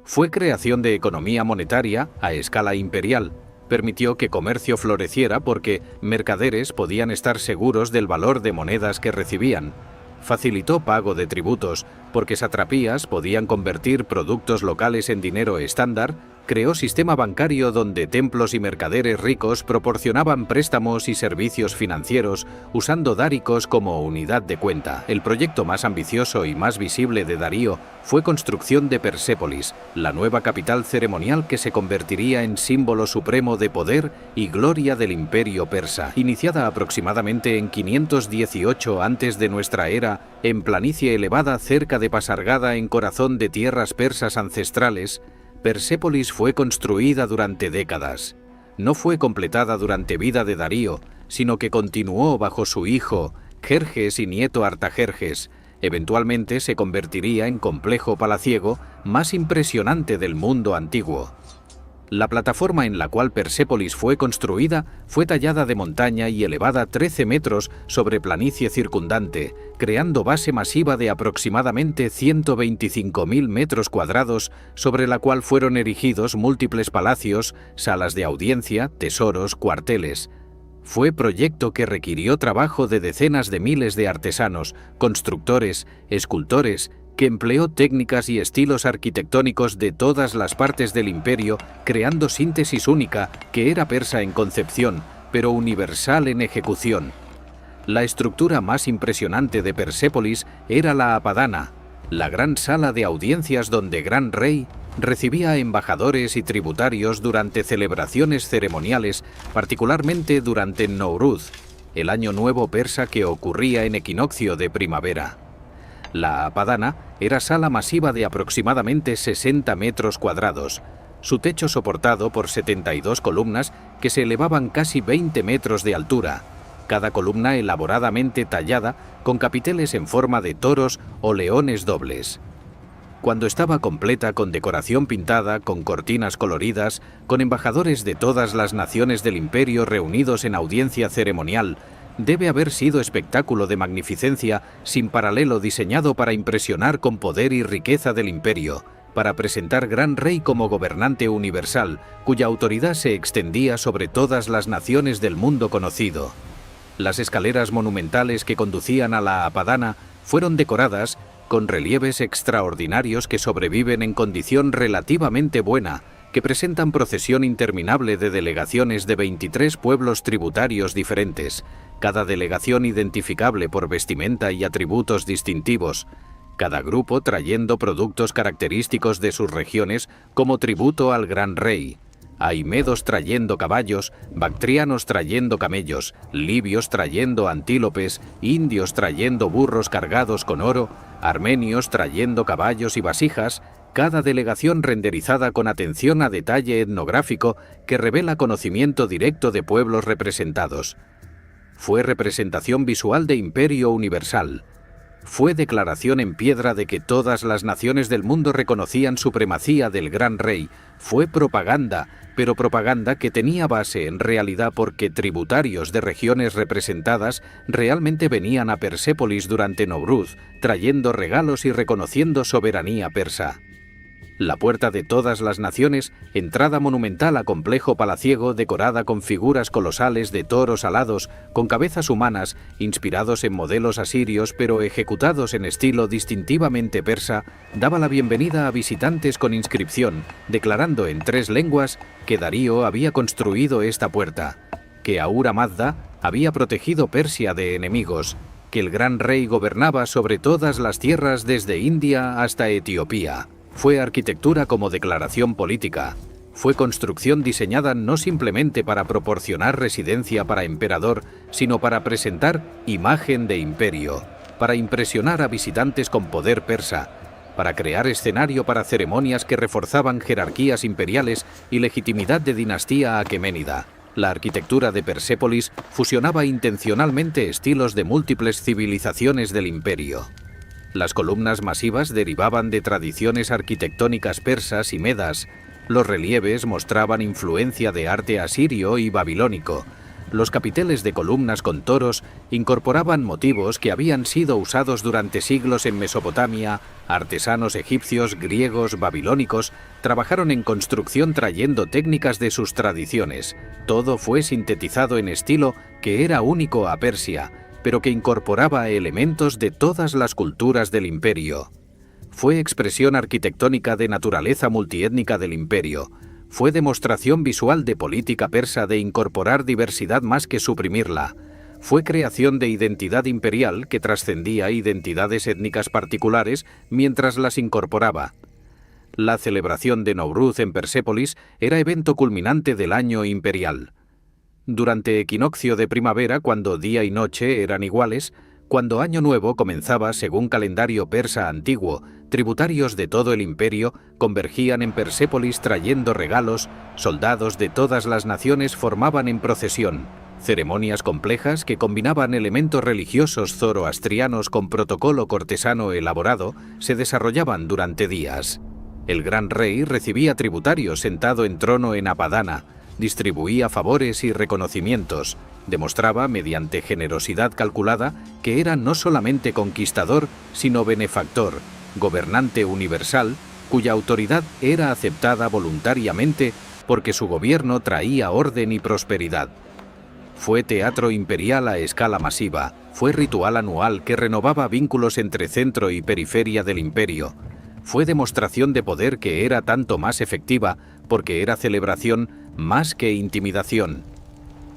S1: Fue creación de economía monetaria a escala imperial. Permitió que comercio floreciera porque mercaderes podían estar seguros del valor de monedas que recibían. Facilitó pago de tributos porque satrapías podían convertir productos locales en dinero estándar. Creó sistema bancario donde templos y mercaderes ricos proporcionaban préstamos y servicios financieros usando dáricos como unidad de cuenta. El proyecto más ambicioso y más visible de Darío fue construcción de Persépolis, la nueva capital ceremonial que se convertiría en símbolo supremo de poder y gloria del imperio persa. Iniciada aproximadamente en 518 antes de nuestra era, en planicie elevada cerca de Pasargada en corazón de tierras persas ancestrales, Persépolis fue construida durante décadas. No fue completada durante vida de Darío, sino que continuó bajo su hijo, Jerjes y nieto Artajerjes. Eventualmente se convertiría en complejo palaciego más impresionante del mundo antiguo. La plataforma en la cual Persépolis fue construida fue tallada de montaña y elevada 13 metros sobre planicie circundante, creando base masiva de aproximadamente 125.000 metros cuadrados, sobre la cual fueron erigidos múltiples palacios, salas de audiencia, tesoros, cuarteles. Fue proyecto que requirió trabajo de decenas de miles de artesanos, constructores, escultores, que empleó técnicas y estilos arquitectónicos de todas las partes del imperio, creando síntesis única que era persa en concepción, pero universal en ejecución. La estructura más impresionante de Persépolis era la Apadana, la gran sala de audiencias donde Gran Rey recibía a embajadores y tributarios durante celebraciones ceremoniales, particularmente durante Nowruz, el año nuevo persa que ocurría en equinoccio de primavera. La Apadana era sala masiva de aproximadamente 60 metros cuadrados, su techo soportado por 72 columnas que se elevaban casi 20 metros de altura, cada columna elaboradamente tallada con capiteles en forma de toros o leones dobles. Cuando estaba completa con decoración pintada, con cortinas coloridas, con embajadores de todas las naciones del imperio reunidos en audiencia ceremonial, debe haber sido espectáculo de magnificencia sin paralelo diseñado para impresionar con poder y riqueza del imperio, para presentar Gran Rey como gobernante universal, cuya autoridad se extendía sobre todas las naciones del mundo conocido. Las escaleras monumentales que conducían a la Apadana fueron decoradas con relieves extraordinarios que sobreviven en condición relativamente buena, que presentan procesión interminable de delegaciones de 23 pueblos tributarios diferentes, cada delegación identificable por vestimenta y atributos distintivos, cada grupo trayendo productos característicos de sus regiones como tributo al Gran Rey. Aimedos trayendo caballos, bactrianos trayendo camellos, libios trayendo antílopes, indios trayendo burros cargados con oro, armenios trayendo caballos y vasijas, cada delegación renderizada con atención a detalle etnográfico que revela conocimiento directo de pueblos representados. Fue representación visual de imperio universal. Fue declaración en piedra de que todas las naciones del mundo reconocían supremacía del Gran Rey. Fue propaganda, pero propaganda que tenía base en realidad porque tributarios de regiones representadas realmente venían a Persépolis durante Nowruz, trayendo regalos y reconociendo soberanía persa. La puerta de todas las naciones, entrada monumental a complejo palaciego decorada con figuras colosales de toros alados, con cabezas humanas, inspirados en modelos asirios pero ejecutados en estilo distintivamente persa, daba la bienvenida a visitantes con inscripción, declarando en 3 lenguas que Darío había construido esta puerta, que Ahura Mazda había protegido Persia de enemigos, que el gran rey gobernaba sobre todas las tierras desde India hasta Etiopía. Fue arquitectura como declaración política. Fue construcción diseñada no simplemente para proporcionar residencia para emperador, sino para presentar imagen de imperio, para impresionar a visitantes con poder persa, para crear escenario para ceremonias que reforzaban jerarquías imperiales y legitimidad de dinastía aqueménida. La arquitectura de Persépolis fusionaba intencionalmente estilos de múltiples civilizaciones del imperio. Las columnas masivas derivaban de tradiciones arquitectónicas persas y medas. Los relieves mostraban influencia de arte asirio y babilónico. Los capiteles de columnas con toros incorporaban motivos que habían sido usados durante siglos en Mesopotamia. Artesanos egipcios, griegos, babilónicos trabajaron en construcción trayendo técnicas de sus tradiciones. Todo fue sintetizado en estilo que era único a Persia, pero que incorporaba elementos de todas las culturas del imperio. Fue expresión arquitectónica de naturaleza multiétnica del imperio. Fue demostración visual de política persa de incorporar diversidad más que suprimirla. Fue creación de identidad imperial que trascendía identidades étnicas particulares mientras las incorporaba. La celebración de Nowruz en Persépolis era evento culminante del año imperial. Durante equinoccio de primavera, cuando día y noche eran iguales, cuando Año Nuevo comenzaba según calendario persa antiguo, tributarios de todo el imperio convergían en Persépolis trayendo regalos, soldados de todas las naciones formaban en procesión. Ceremonias complejas que combinaban elementos religiosos zoroastrianos con protocolo cortesano elaborado se desarrollaban durante días. El gran rey recibía tributarios sentado en trono en Apadana, distribuía favores y reconocimientos, demostraba mediante generosidad calculada que era no solamente conquistador, sino benefactor, gobernante universal, cuya autoridad era aceptada voluntariamente porque su gobierno traía orden y prosperidad. Fue teatro imperial a escala masiva, fue ritual anual que renovaba vínculos entre centro y periferia del imperio. Fue demostración de poder que era tanto más efectiva porque era celebración más que intimidación.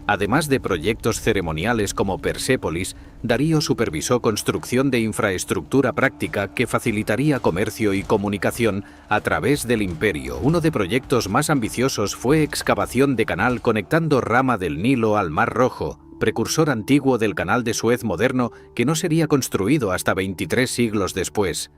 S1: Además de proyectos ceremoniales como Persépolis, Darío supervisó construcción de infraestructura práctica que facilitaría comercio y comunicación a través del imperio. Uno de proyectos más ambiciosos fue excavación de canal conectando Rama del Nilo al Mar Rojo, precursor antiguo del canal de Suez moderno que no sería construido hasta 23 siglos después.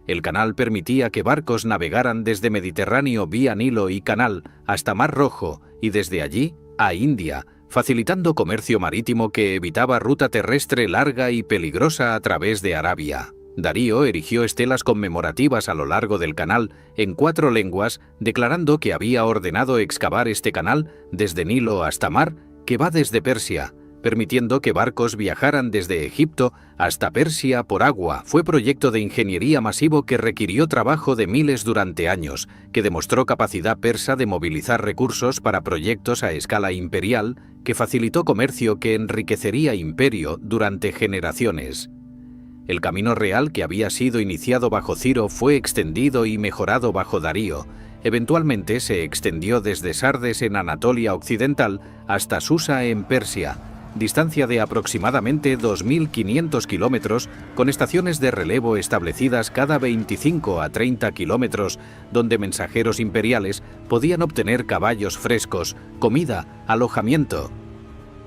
S1: El canal permitía que barcos navegaran desde Mediterráneo vía Nilo y Canal hasta Mar Rojo y desde allí a India, facilitando comercio marítimo que evitaba ruta terrestre larga y peligrosa a través de Arabia. Darío erigió estelas conmemorativas a lo largo del canal en 4 lenguas, declarando que había ordenado excavar este canal desde Nilo hasta Mar, que va desde Persia, permitiendo que barcos viajaran desde Egipto hasta Persia por agua. Fue proyecto de ingeniería masivo que requirió trabajo de miles durante años, que demostró capacidad persa de movilizar recursos para proyectos a escala imperial, que facilitó comercio que enriquecería imperio durante generaciones. El camino real que había sido iniciado bajo Ciro fue extendido y mejorado bajo Darío. Eventualmente se extendió desde Sardes en Anatolia Occidental hasta Susa en Persia, distancia de aproximadamente 2.500 kilómetros, con estaciones de relevo establecidas cada 25 a 30 kilómetros, donde mensajeros imperiales podían obtener caballos frescos, comida, alojamiento.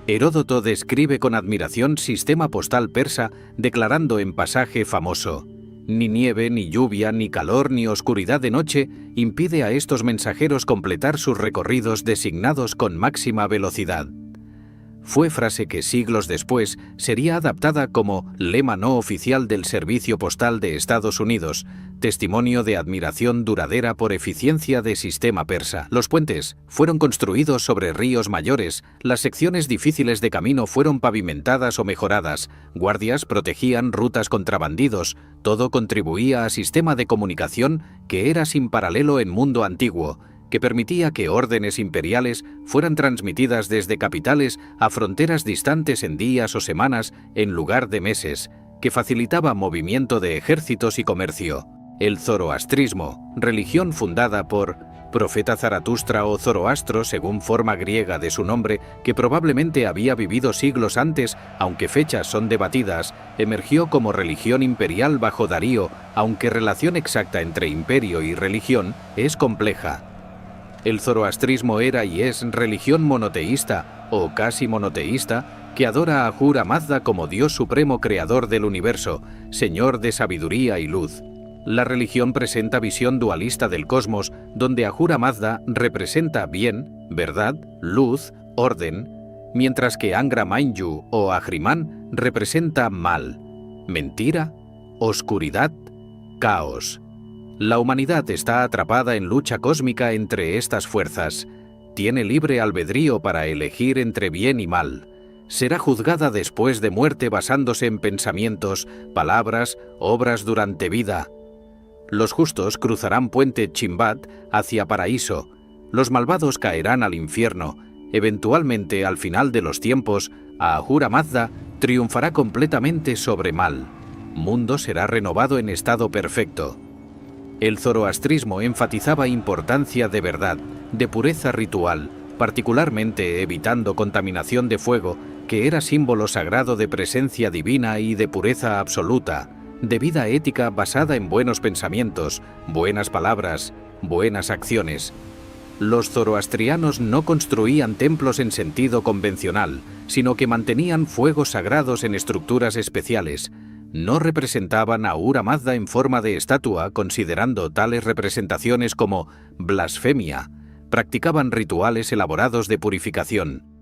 S1: Heródoto describe con admiración sistema postal persa, declarando en pasaje famoso: ni nieve, ni lluvia, ni calor, ni oscuridad de noche impide a estos mensajeros completar sus recorridos designados con máxima velocidad. Fue frase que siglos después sería adaptada como lema no oficial del Servicio Postal de Estados Unidos, testimonio de admiración duradera por eficiencia de sistema persa. Los puentes fueron construidos sobre ríos mayores, las secciones difíciles de camino fueron pavimentadas o mejoradas, guardias protegían rutas contra bandidos, todo contribuía a sistema de comunicación que era sin paralelo en mundo antiguo, que permitía que órdenes imperiales fueran transmitidas desde capitales a fronteras distantes en días o semanas en lugar de meses, que facilitaba movimiento de ejércitos y comercio. El zoroastrismo, religión fundada por profeta Zaratustra o Zoroastro, según forma griega de su nombre, que probablemente había vivido siglos antes, aunque fechas son debatidas, emergió como religión imperial bajo Darío, aunque relación exacta entre imperio y religión es compleja. El zoroastrismo era y es religión monoteísta, o casi monoteísta, que adora a Ahura Mazda como Dios supremo creador del universo, señor de sabiduría y luz. La religión presenta visión dualista del cosmos, donde Ahura Mazda representa bien, verdad, luz, orden, mientras que Angra Mainyu o Ahriman representa mal, mentira, oscuridad, caos. La humanidad está atrapada en lucha cósmica entre estas fuerzas. Tiene libre albedrío para elegir entre bien y mal. Será juzgada después de muerte basándose en pensamientos, palabras, obras durante vida. Los justos cruzarán puente Chimbat hacia paraíso. Los malvados caerán al infierno. Eventualmente, al final de los tiempos, Ahura Mazda triunfará completamente sobre mal. Mundo será renovado en estado perfecto. El zoroastrismo enfatizaba importancia de verdad, de pureza ritual, particularmente evitando contaminación de fuego, que era símbolo sagrado de presencia divina y de pureza absoluta, de vida ética basada en buenos pensamientos, buenas palabras, buenas acciones. Los zoroastrianos no construían templos en sentido convencional, sino que mantenían fuegos sagrados en estructuras especiales. No representaban a Ahura Mazda en forma de estatua, considerando tales representaciones como blasfemia. Practicaban rituales elaborados de purificación.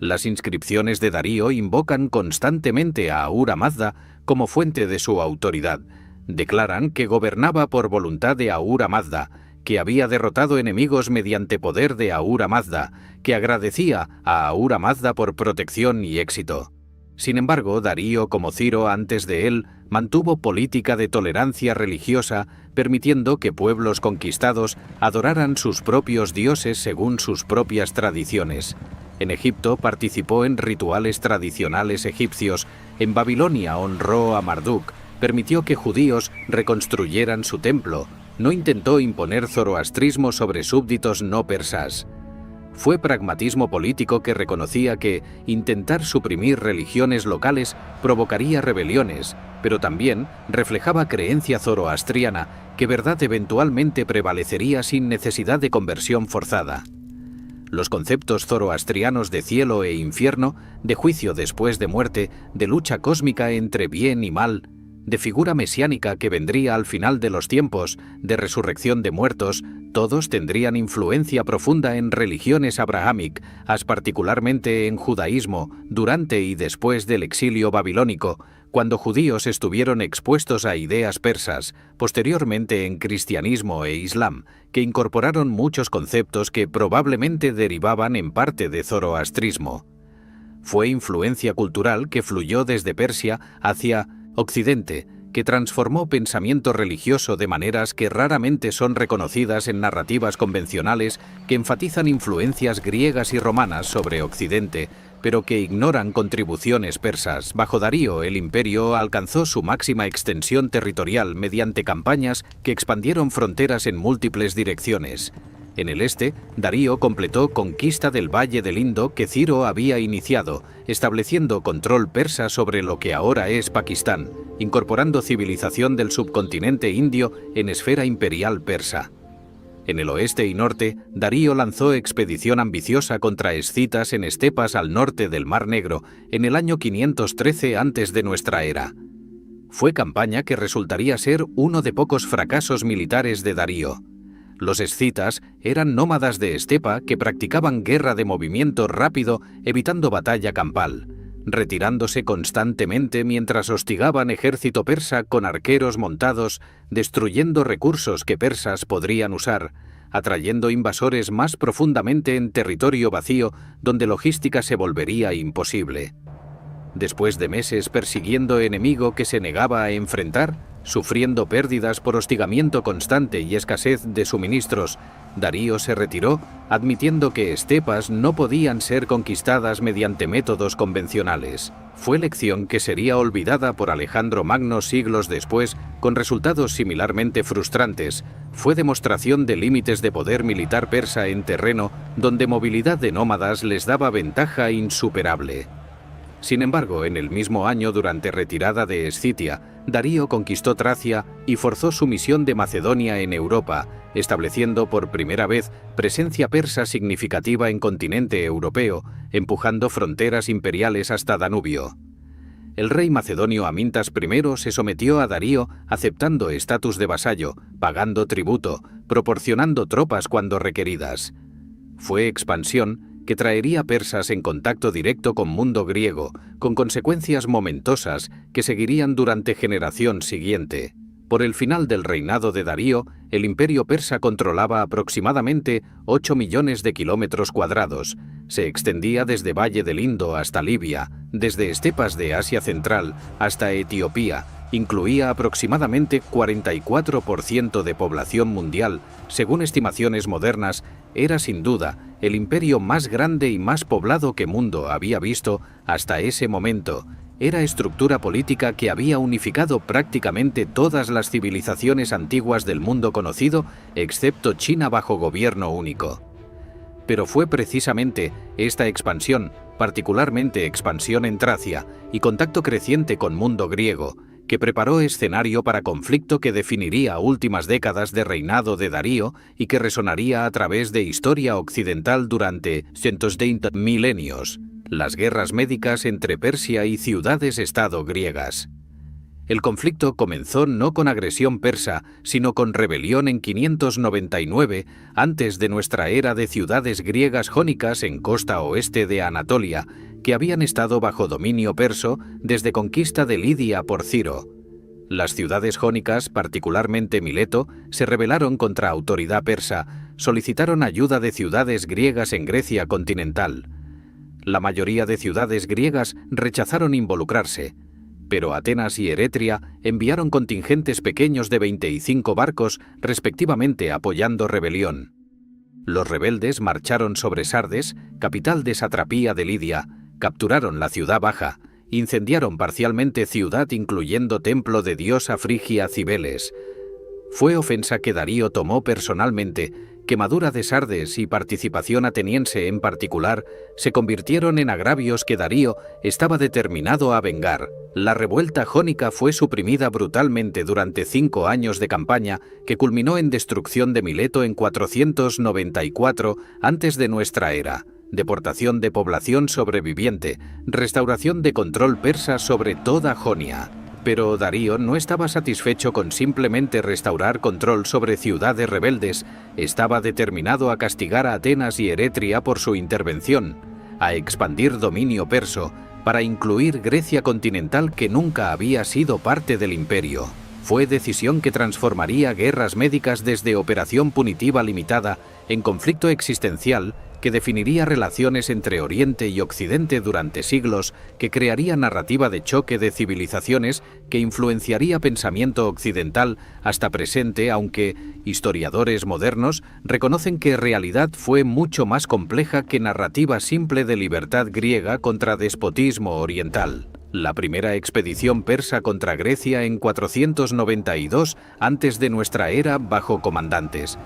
S1: Las inscripciones de Darío invocan constantemente a Ahura Mazda como fuente de su autoridad. Declaran que gobernaba por voluntad de Ahura Mazda, que había derrotado enemigos mediante poder de Ahura Mazda, que agradecía a Ahura Mazda por protección y éxito. Sin embargo, Darío, como Ciro antes de él, mantuvo política de tolerancia religiosa, permitiendo que pueblos conquistados adoraran sus propios dioses según sus propias tradiciones. En Egipto participó en rituales tradicionales egipcios. En Babilonia honró a Marduk, permitió que judíos reconstruyeran su templo. No intentó imponer zoroastrismo sobre súbditos no persas. Fue pragmatismo político que reconocía que intentar suprimir religiones locales provocaría rebeliones, pero también reflejaba creencia zoroastriana que verdad eventualmente prevalecería sin necesidad de conversión forzada. Los conceptos zoroastrianos de cielo e infierno, de juicio después de muerte, de lucha cósmica entre bien y mal, de figura mesiánica que vendría al final de los tiempos, de resurrección de muertos, todos tendrían influencia profunda en religiones abrahámicas, particularmente en judaísmo, durante y después del exilio babilónico, cuando judíos estuvieron expuestos a ideas persas, posteriormente en cristianismo e islam, que incorporaron muchos conceptos que probablemente derivaban en parte de zoroastrismo. Fue influencia cultural que fluyó desde Persia hacia Occidente, que transformó pensamiento religioso de maneras que raramente son reconocidas en narrativas convencionales que enfatizan influencias griegas y romanas sobre Occidente, pero que ignoran contribuciones persas. Bajo Darío, el imperio alcanzó su máxima extensión territorial mediante campañas que expandieron fronteras en múltiples direcciones. En el este, Darío completó conquista del Valle del Indo que Ciro había iniciado, estableciendo control persa sobre lo que ahora es Pakistán, incorporando civilización del subcontinente indio en esfera imperial persa. En el oeste y norte, Darío lanzó expedición ambiciosa contra escitas en estepas al norte del Mar Negro en el año 513 antes de nuestra era. Fue campaña que resultaría ser uno de pocos fracasos militares de Darío. Los escitas eran nómadas de estepa que practicaban guerra de movimiento rápido evitando batalla campal, retirándose constantemente mientras hostigaban ejército persa con arqueros montados, destruyendo recursos que persas podrían usar, atrayendo invasores más profundamente en territorio vacío donde logística se volvería imposible. Después de meses persiguiendo enemigo que se negaba a enfrentar, sufriendo pérdidas por hostigamiento constante y escasez de suministros, Darío se retiró, admitiendo que estepas no podían ser conquistadas mediante métodos convencionales. Fue lección que sería olvidada por Alejandro Magno siglos después, con resultados similarmente frustrantes. Fue demostración de límites de poder militar persa en terreno donde movilidad de nómadas les daba ventaja insuperable. Sin embargo, en el mismo año, durante retirada de Escitia, Darío conquistó Tracia y forzó su misión de Macedonia en Europa, estableciendo por primera vez presencia persa significativa en continente europeo, empujando fronteras imperiales hasta Danubio. El rey macedonio Amintas I se sometió a Darío aceptando estatus de vasallo, pagando tributo, proporcionando tropas cuando requeridas. Fue expansión que traería persas en contacto directo con mundo griego, con consecuencias momentosas que seguirían durante generación siguiente. Por el final del reinado de Darío, el imperio persa controlaba aproximadamente 8 millones de kilómetros cuadrados. Se extendía desde Valle del Indo hasta Libia, desde estepas de Asia Central hasta Etiopía, incluía aproximadamente 44% de población mundial. Según estimaciones modernas, era sin duda el imperio más grande y más poblado que mundo había visto hasta ese momento. Era estructura política que había unificado prácticamente todas las civilizaciones antiguas del mundo conocido, excepto China bajo gobierno único. Pero fue precisamente esta expansión, particularmente expansión en Tracia y contacto creciente con mundo griego, que preparó escenario para conflicto que definiría últimas décadas de reinado de Darío y que resonaría a través de historia occidental durante cientos de milenios, las guerras médicas entre Persia y ciudades-estado griegas. El conflicto comenzó no con agresión persa, sino con rebelión en 599, antes de nuestra era, de ciudades griegas jónicas en costa oeste de Anatolia, que habían estado bajo dominio perso desde conquista de Lidia por Ciro. Las ciudades jónicas, particularmente Mileto, se rebelaron contra autoridad persa, solicitaron ayuda de ciudades griegas en Grecia continental. La mayoría de ciudades griegas rechazaron involucrarse, pero Atenas y Eretria enviaron contingentes pequeños de 25 barcos, respectivamente, apoyando rebelión. Los rebeldes marcharon sobre Sardes, capital de satrapía de Lidia, capturaron la ciudad baja, incendiaron parcialmente ciudad incluyendo templo de diosa frigia Cibeles. Fue ofensa que Darío tomó personalmente. Quemadura de Sardes y participación ateniense en particular se convirtieron en agravios que Darío estaba determinado a vengar. La revuelta jónica fue suprimida brutalmente durante 5 años de campaña, que culminó en destrucción de Mileto en 494 antes de nuestra era, deportación de población sobreviviente, restauración de control persa sobre toda Jonia. Pero Darío no estaba satisfecho con simplemente restaurar control sobre ciudades rebeldes, estaba determinado a castigar a Atenas y Eretria por su intervención, a expandir dominio perso, para incluir Grecia continental, que nunca había sido parte del imperio. Fue decisión que transformaría guerras médicas desde operación punitiva limitada en conflicto existencial, que definiría relaciones entre Oriente y Occidente durante siglos, que crearía narrativa de choque de civilizaciones, que influenciaría pensamiento occidental hasta presente, aunque historiadores modernos reconocen que en realidad fue mucho más compleja que narrativa simple de libertad griega contra despotismo oriental. La primera expedición persa contra Grecia en 492 antes de nuestra era bajo comandantes.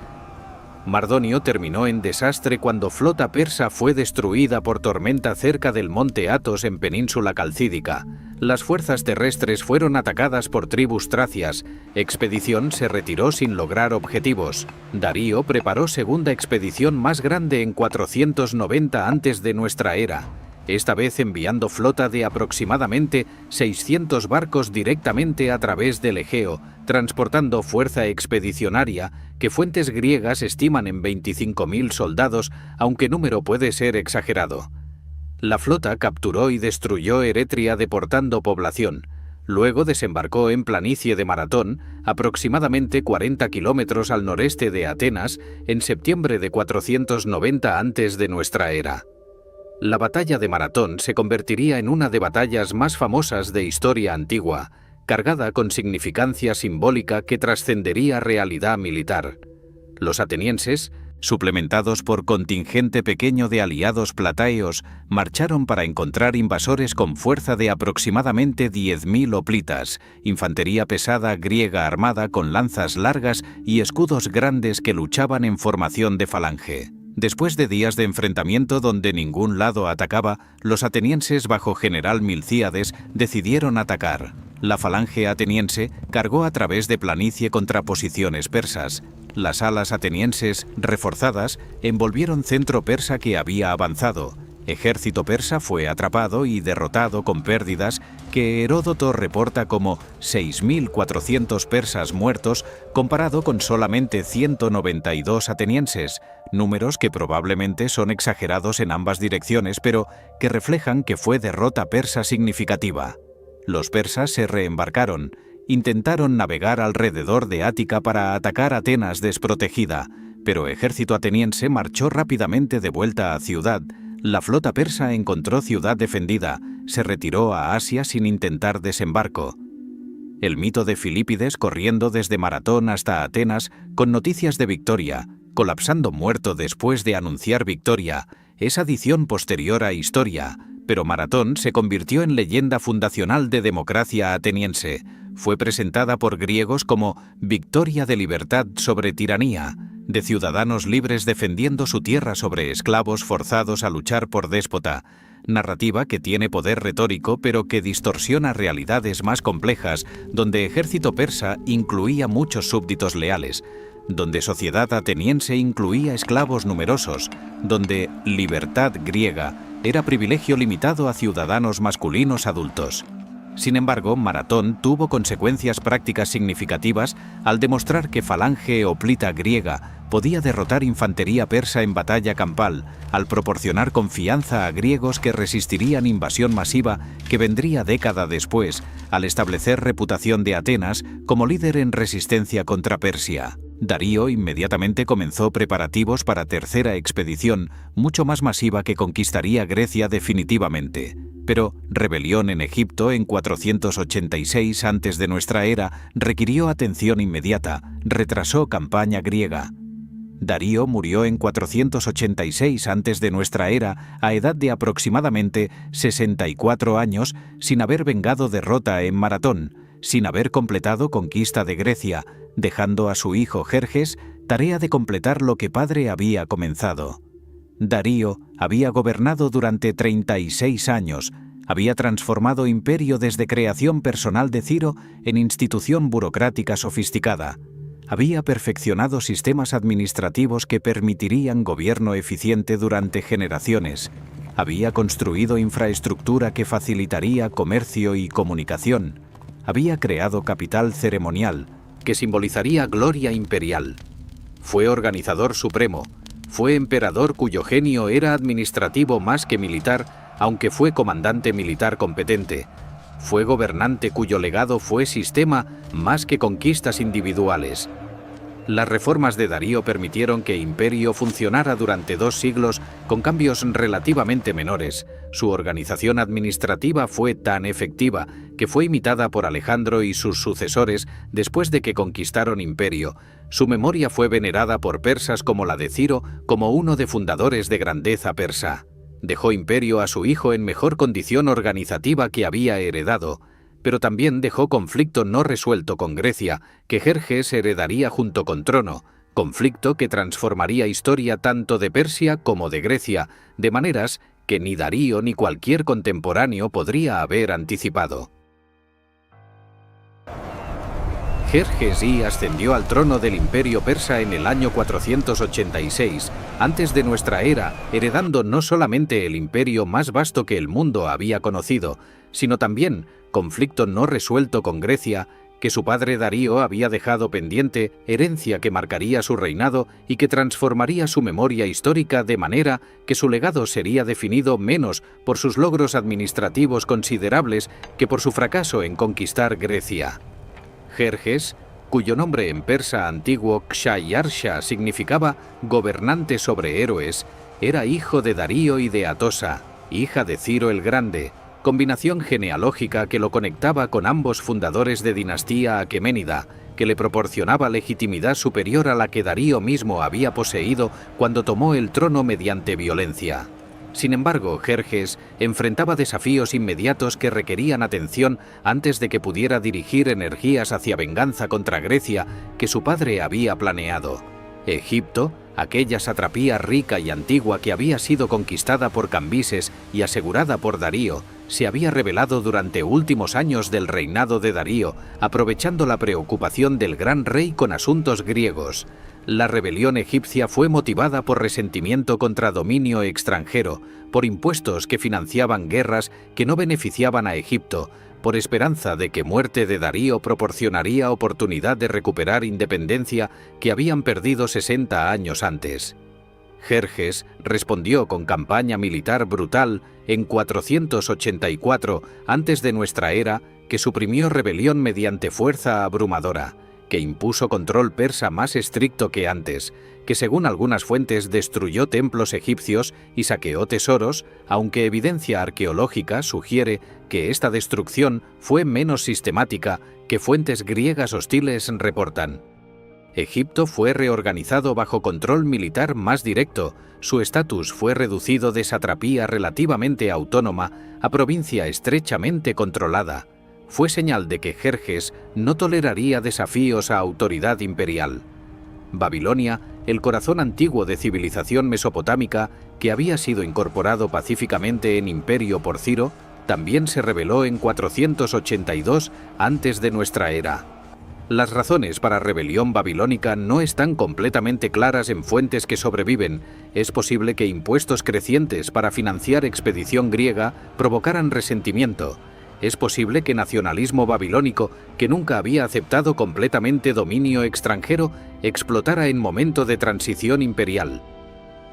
S1: Mardonio terminó en desastre cuando flota persa fue destruida por tormenta cerca del monte Athos en península calcídica. Las fuerzas terrestres fueron atacadas por tribus tracias. Expedición se retiró sin lograr objetivos. Darío preparó segunda expedición más grande en 490 antes de nuestra era, esta vez enviando flota de aproximadamente 600 barcos directamente a través del Egeo, transportando fuerza expedicionaria que fuentes griegas estiman en 25.000 soldados, aunque número puede ser exagerado. La flota capturó y destruyó Eretria deportando población. Luego desembarcó en planicie de Maratón, aproximadamente 40 kilómetros al noreste de Atenas, en septiembre de 490 antes de nuestra era. La batalla de Maratón se convertiría en una de batallas más famosas de historia antigua, cargada con significancia simbólica que trascendería realidad militar. Los atenienses Suplementados por contingente pequeño de aliados plataeos, marcharon para encontrar invasores con fuerza de aproximadamente 10.000 hoplitas, infantería pesada griega armada con lanzas largas y escudos grandes que luchaban en formación de falange. Después de días de enfrentamiento donde ningún lado atacaba, los atenienses bajo general Milcíades decidieron atacar. La falange ateniense cargó a través de planicie contra posiciones persas. Las alas atenienses, reforzadas, envolvieron centro persa que había avanzado. Ejército persa fue atrapado y derrotado con pérdidas que Heródoto reporta como 6.400 persas muertos comparado con solamente 192 atenienses, números que probablemente son exagerados en ambas direcciones, pero que reflejan que fue derrota persa significativa. Los persas se reembarcaron, intentaron navegar alrededor de Ática para atacar Atenas desprotegida, pero ejército ateniense marchó rápidamente de vuelta a ciudad. La flota persa encontró ciudad defendida, se retiró a Asia sin intentar desembarco. El mito de Filipides corriendo desde Maratón hasta Atenas con noticias de victoria, colapsando muerto después de anunciar victoria, es adición posterior a historia, pero Maratón se convirtió en leyenda fundacional de democracia ateniense. Fue presentada por griegos como victoria de libertad sobre tiranía, de ciudadanos libres defendiendo su tierra sobre esclavos forzados a luchar por déspota, narrativa que tiene poder retórico pero que distorsiona realidades más complejas, donde ejército persa incluía muchos súbditos leales, donde sociedad ateniense incluía esclavos numerosos, donde libertad griega era privilegio limitado a ciudadanos masculinos adultos. Sin embargo, Maratón tuvo consecuencias prácticas significativas al demostrar que falange hoplita griega podía derrotar infantería persa en batalla campal, al proporcionar confianza a griegos que resistirían invasión masiva que vendría década después, al establecer reputación de Atenas como líder en resistencia contra Persia. Darío inmediatamente comenzó preparativos para tercera expedición, mucho más masiva que conquistaría Grecia definitivamente. Pero rebelión en Egipto en 486 antes de nuestra era requirió atención inmediata, retrasó campaña griega. Darío murió en 486 antes de nuestra era a edad de aproximadamente 64 años sin haber vengado derrota en Maratón, sin haber completado conquista de Grecia, dejando a su hijo Jerjes tarea de completar lo que padre había comenzado. Darío había gobernado durante 36 años, había transformado imperio desde creación personal de Ciro en institución burocrática sofisticada, había perfeccionado sistemas administrativos que permitirían gobierno eficiente durante generaciones, había construido infraestructura que facilitaría comercio y comunicación, había creado capital ceremonial, que simbolizaría gloria imperial. Fue organizador supremo, fue emperador cuyo genio era administrativo más que militar, aunque fue comandante militar competente. Fue gobernante cuyo legado fue sistema más que conquistas individuales. Las reformas de Darío permitieron que Imperio funcionara durante 2 siglos con cambios relativamente menores. Su organización administrativa fue tan efectiva que fue imitada por Alejandro y sus sucesores después de que conquistaron Imperio. Su memoria fue venerada por persas como la de Ciro como uno de fundadores de grandeza persa. Dejó Imperio a su hijo en mejor condición organizativa que había heredado, pero también dejó conflicto no resuelto con Grecia, que Jerjes heredaría junto con trono, conflicto que transformaría historia tanto de Persia como de Grecia, de maneras que ni Darío ni cualquier contemporáneo podría haber anticipado. Jerjes I ascendió al trono del Imperio persa en el año 486, antes de nuestra era, heredando no solamente el imperio más vasto que el mundo había conocido, sino también conflicto no resuelto con Grecia, que su padre Darío había dejado pendiente, herencia que marcaría su reinado y que transformaría su memoria histórica de manera que su legado sería definido menos por sus logros administrativos considerables que por su fracaso en conquistar Grecia. Jerjes, cuyo nombre en persa antiguo Kshayarsha significaba gobernante sobre héroes, era hijo de Darío y de Atosa, hija de Ciro el Grande. combinación genealógica que lo conectaba con ambos fundadores de dinastía aqueménida, que le proporcionaba legitimidad superior a la que Darío mismo había poseído cuando tomó el trono mediante violencia. Sin embargo, Jerjes enfrentaba desafíos inmediatos que requerían atención antes de que pudiera dirigir energías hacia venganza contra Grecia que su padre había planeado. Egipto, aquella satrapía rica y antigua que había sido conquistada por Cambises y asegurada por Darío, se había rebelado durante últimos años del reinado de Darío, aprovechando la preocupación del gran rey con asuntos griegos. La rebelión egipcia fue motivada por resentimiento contra dominio extranjero, por impuestos que financiaban guerras que no beneficiaban a Egipto, por esperanza de que muerte de Darío proporcionaría oportunidad de recuperar independencia que habían perdido 60 años antes. Jerjes respondió con campaña militar brutal en 484 antes de nuestra era, que suprimió rebelión mediante fuerza abrumadora, que impuso control persa más estricto que antes, que según algunas fuentes destruyó templos egipcios y saqueó tesoros, aunque evidencia arqueológica sugiere que esta destrucción fue menos sistemática que fuentes griegas hostiles reportan. Egipto fue reorganizado bajo control militar más directo, su estatus fue reducido de satrapía relativamente autónoma a provincia estrechamente controlada. Fue señal de que Jerjes no toleraría desafíos a autoridad imperial. Babilonia, el corazón antiguo de civilización mesopotámica que había sido incorporado pacíficamente en imperio por Ciro, también se rebeló en 482 antes de nuestra era. Las razones para rebelión babilónica no están completamente claras en fuentes que sobreviven. Es posible que impuestos crecientes para financiar expedición griega provocaran resentimiento. Es posible que nacionalismo babilónico, que nunca había aceptado completamente dominio extranjero, explotara en momento de transición imperial.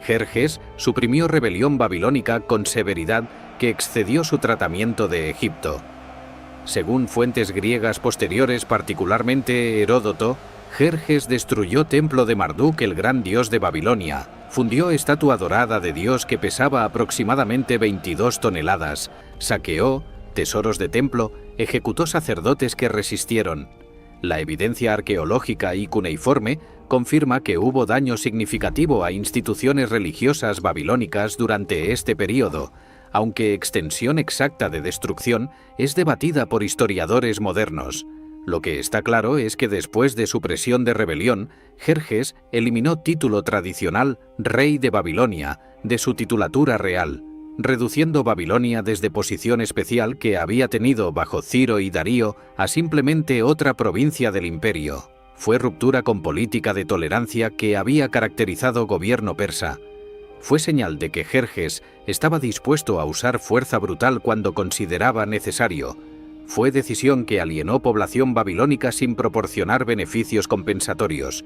S1: Jerjes suprimió rebelión babilónica con severidad que excedió su tratamiento de Egipto. Según fuentes griegas posteriores, particularmente Heródoto, Jerjes destruyó templo de Marduk, el gran dios de Babilonia, fundió estatua dorada de Dios que pesaba aproximadamente 22 toneladas, saqueó tesoros de templo, ejecutó sacerdotes que resistieron. La evidencia arqueológica y cuneiforme confirma que hubo daño significativo a instituciones religiosas babilónicas durante este período, aunque extensión exacta de destrucción es debatida por historiadores modernos. Lo que está claro es que después de supresión de rebelión, Jerjes eliminó título tradicional Rey de Babilonia de su titulatura real, reduciendo Babilonia desde posición especial que había tenido bajo Ciro y Darío a simplemente otra provincia del imperio. Fue ruptura con política de tolerancia que había caracterizado gobierno persa. Fue señal de que Jerjes estaba dispuesto a usar fuerza brutal cuando consideraba necesario. Fue decisión que alienó población babilónica sin proporcionar beneficios compensatorios.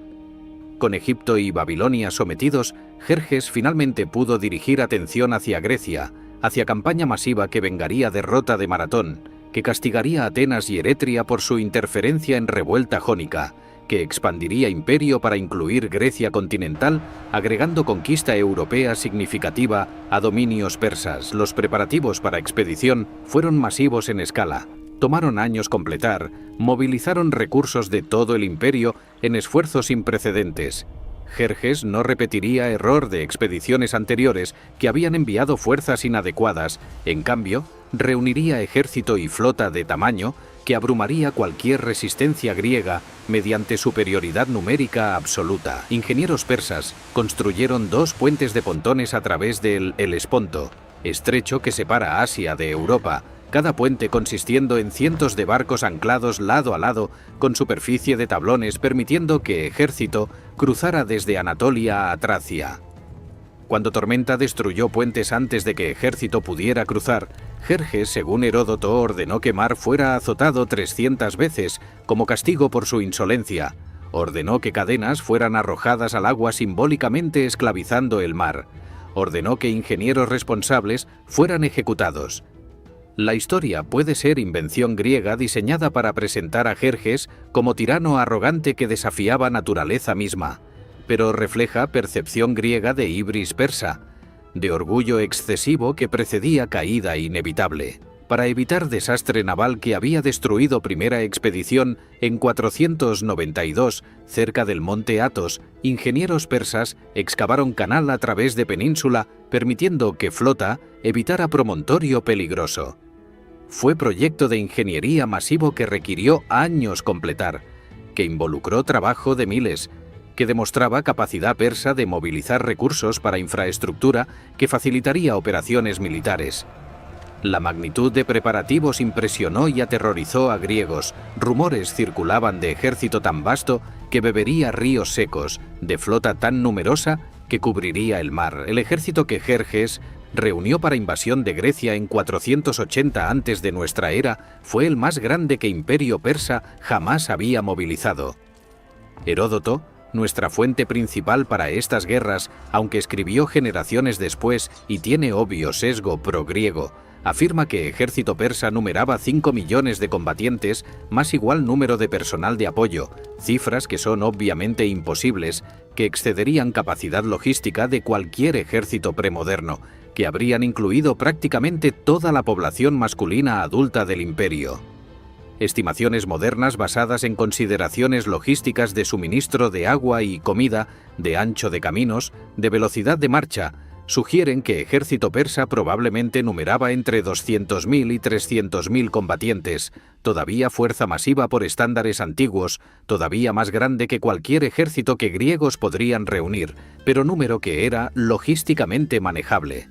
S1: Con Egipto y Babilonia sometidos, Jerjes finalmente pudo dirigir atención hacia Grecia, hacia campaña masiva que vengaría derrota de Maratón, que castigaría a Atenas y Eretria por su interferencia en revuelta jónica, que expandiría imperio para incluir Grecia continental, agregando conquista europea significativa a dominios persas. Los preparativos para expedición fueron masivos en escala. Tomaron años completar, movilizaron recursos de todo el imperio en esfuerzos sin precedentes. Jerjes no repetiría error de expediciones anteriores que habían enviado fuerzas inadecuadas, en cambio, reuniría ejército y flota de tamaño que abrumaría cualquier resistencia griega mediante superioridad numérica absoluta. Ingenieros persas construyeron 2 puentes de pontones a través del Helesponto, estrecho que separa Asia de Europa, cada puente consistiendo en cientos de barcos anclados lado a lado con superficie de tablones permitiendo que ejército cruzara desde Anatolia a Tracia. Cuando Tormenta destruyó puentes antes de que ejército pudiera cruzar, Jerjes, según Heródoto, ordenó que Mar fuera azotado 300 veces como castigo por su insolencia. Ordenó que cadenas fueran arrojadas al agua simbólicamente esclavizando el mar. Ordenó que ingenieros responsables fueran ejecutados. La historia puede ser invención griega diseñada para presentar a Jerjes como tirano arrogante que desafiaba naturaleza misma, pero refleja percepción griega de ibris persa, de orgullo excesivo que precedía caída inevitable. para evitar desastre naval que había destruido primera expedición en 492 cerca del monte Athos, ingenieros persas excavaron canal a través de península, permitiendo que flota evitara promontorio peligroso. Fue proyecto de ingeniería masivo que requirió años completar, que involucró trabajo de miles, que demostraba capacidad persa de movilizar recursos para infraestructura que facilitaría operaciones militares. La magnitud de preparativos impresionó y aterrorizó a griegos. Rumores circulaban de ejército tan vasto que bebería ríos secos, de flota tan numerosa que cubriría el mar. El ejército que Jerjes reunió para invasión de Grecia en 480 antes de nuestra era fue el más grande que Imperio Persa jamás había movilizado. Heródoto, nuestra fuente principal para estas guerras, aunque escribió generaciones después y tiene obvio sesgo pro-griego, afirma que ejército persa numeraba 5 millones de combatientes más igual número de personal de apoyo, cifras que son obviamente imposibles, que excederían capacidad logística de cualquier ejército premoderno, que habrían incluido prácticamente toda la población masculina adulta del imperio. Estimaciones modernas basadas en consideraciones logísticas de suministro de agua y comida, de ancho de caminos, de velocidad de marcha, sugieren que ejército persa probablemente numeraba entre 200.000 y 300.000 combatientes, todavía fuerza masiva por estándares antiguos, todavía más grande que cualquier ejército que griegos podrían reunir, pero número que era logísticamente manejable.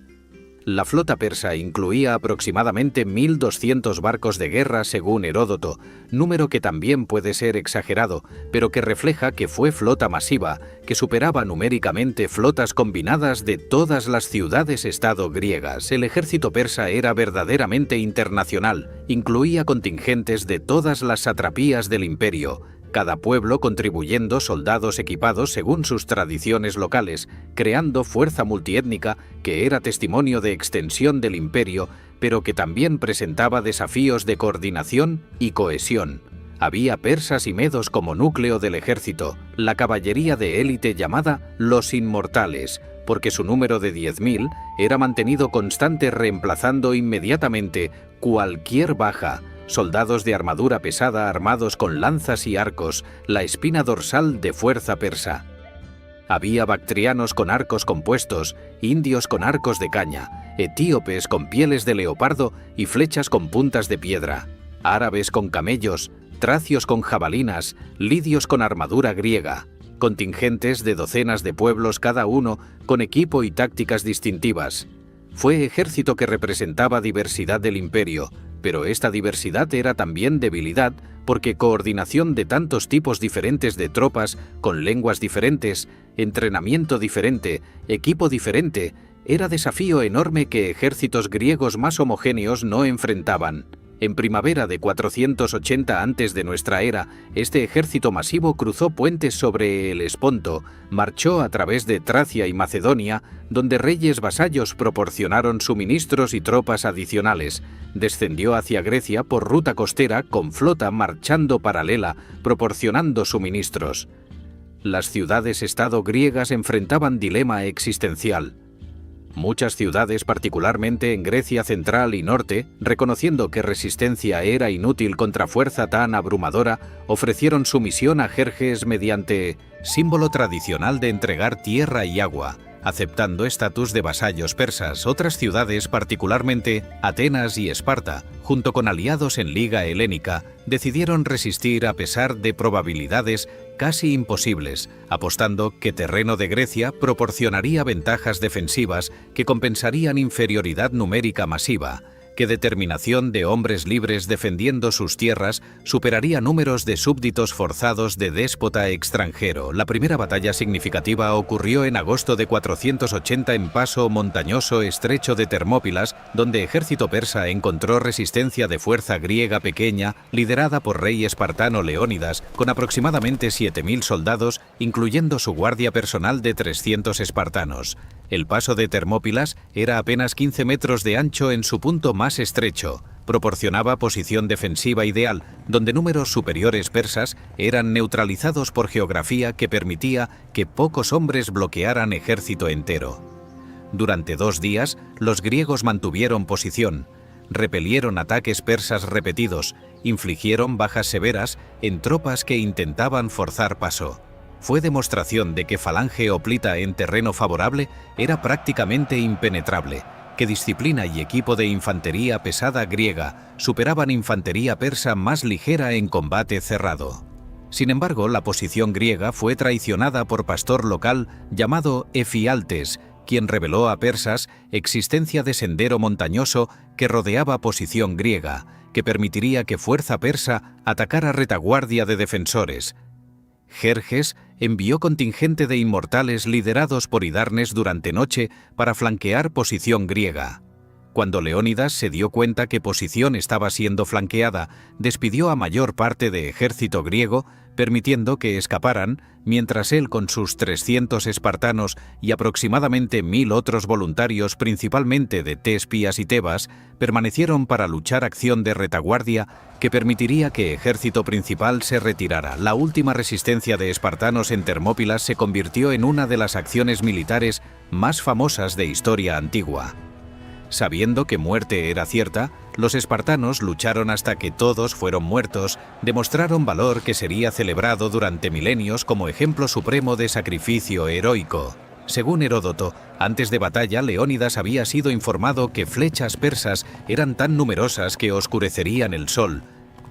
S1: La flota persa incluía aproximadamente 1.200 barcos de guerra según Heródoto, número que también puede ser exagerado, pero que refleja que fue flota masiva, que superaba numéricamente flotas combinadas de todas las ciudades-estado griegas. El ejército persa era verdaderamente internacional, incluía contingentes de todas las satrapías del imperio, cada pueblo contribuyendo soldados equipados según sus tradiciones locales, creando fuerza multiétnica que era testimonio de extensión del imperio, pero que también presentaba desafíos de coordinación y cohesión. Había persas y medos como núcleo del ejército, la caballería de élite llamada los Inmortales, porque su número de 10.000 era mantenido constante reemplazando inmediatamente cualquier baja, soldados de armadura pesada armados con lanzas y arcos, la espina dorsal de fuerza persa. Había bactrianos con arcos compuestos, indios con arcos de caña, etíopes con pieles de leopardo y flechas con puntas de piedra, árabes con camellos, tracios con jabalinas, lidios con armadura griega, contingentes de docenas de pueblos cada uno con equipo y tácticas distintivas. Fue ejército que representaba diversidad del imperio, pero esta diversidad era también debilidad porque coordinación de tantos tipos diferentes de tropas, con lenguas diferentes, entrenamiento diferente, equipo diferente, era desafío enorme que ejércitos griegos más homogéneos no enfrentaban. En primavera de 480 antes de nuestra era, este ejército masivo cruzó puentes sobre el Esponto, marchó a través de Tracia y Macedonia, donde reyes vasallos proporcionaron suministros y tropas adicionales, descendió hacia Grecia por ruta costera con flota marchando paralela, proporcionando suministros. Las ciudades-estado griegas enfrentaban dilema existencial. Muchas ciudades, particularmente en Grecia central y norte, reconociendo que resistencia era inútil contra fuerza tan abrumadora, ofrecieron sumisión a Jerjes mediante símbolo tradicional de entregar tierra y agua, aceptando estatus de vasallos persas. Otras ciudades, particularmente Atenas y Esparta, junto con aliados en Liga Helénica, decidieron resistir a pesar de probabilidades casi imposibles, apostando que terreno de Grecia proporcionaría ventajas defensivas que compensarían inferioridad numérica masiva, que determinación de hombres libres defendiendo sus tierras superaría números de súbditos forzados de déspota extranjero. La primera batalla significativa ocurrió en agosto de 480 en paso montañoso estrecho de Termópilas, donde ejército persa encontró resistencia de fuerza griega pequeña, liderada por rey espartano Leónidas, con aproximadamente 7.000 soldados, incluyendo su guardia personal de 300 espartanos. El paso de Termópilas era apenas 15 metros de ancho en su punto más estrecho, proporcionaba posición defensiva ideal, donde números superiores persas eran neutralizados por geografía que permitía que pocos hombres bloquearan ejército entero. Durante 2 días, los griegos mantuvieron posición. repelieron ataques persas repetidos, infligieron bajas severas en tropas que intentaban forzar paso. Fue demostración de que falange hoplita en terreno favorable era prácticamente impenetrable, que disciplina y equipo de infantería pesada griega superaban infantería persa más ligera en combate cerrado. Sin embargo, la posición griega fue traicionada por pastor local llamado Efialtes, quien reveló a persas existencia de sendero montañoso que rodeaba posición griega, que permitiría que fuerza persa atacara retaguardia de defensores. Jerjes envió contingente de inmortales liderados por Hidarnes durante noche para flanquear posición griega. Cuando Leónidas se dio cuenta que posición estaba siendo flanqueada, despidió a mayor parte de ejército griego, permitiendo que escaparan, mientras él con sus 300 espartanos y aproximadamente 1000 otros voluntarios, principalmente de Tespias y Tebas, permanecieron para luchar acción de retaguardia que permitiría que ejército principal se retirara. La última resistencia de espartanos en Termópilas se convirtió en una de las acciones militares más famosas de historia antigua. Sabiendo que muerte era cierta, los espartanos lucharon hasta que todos fueron muertos, demostraron valor que sería celebrado durante milenios como ejemplo supremo de sacrificio heroico. Según Heródoto, antes de batalla Leónidas había sido informado que flechas persas eran tan numerosas que oscurecerían el sol.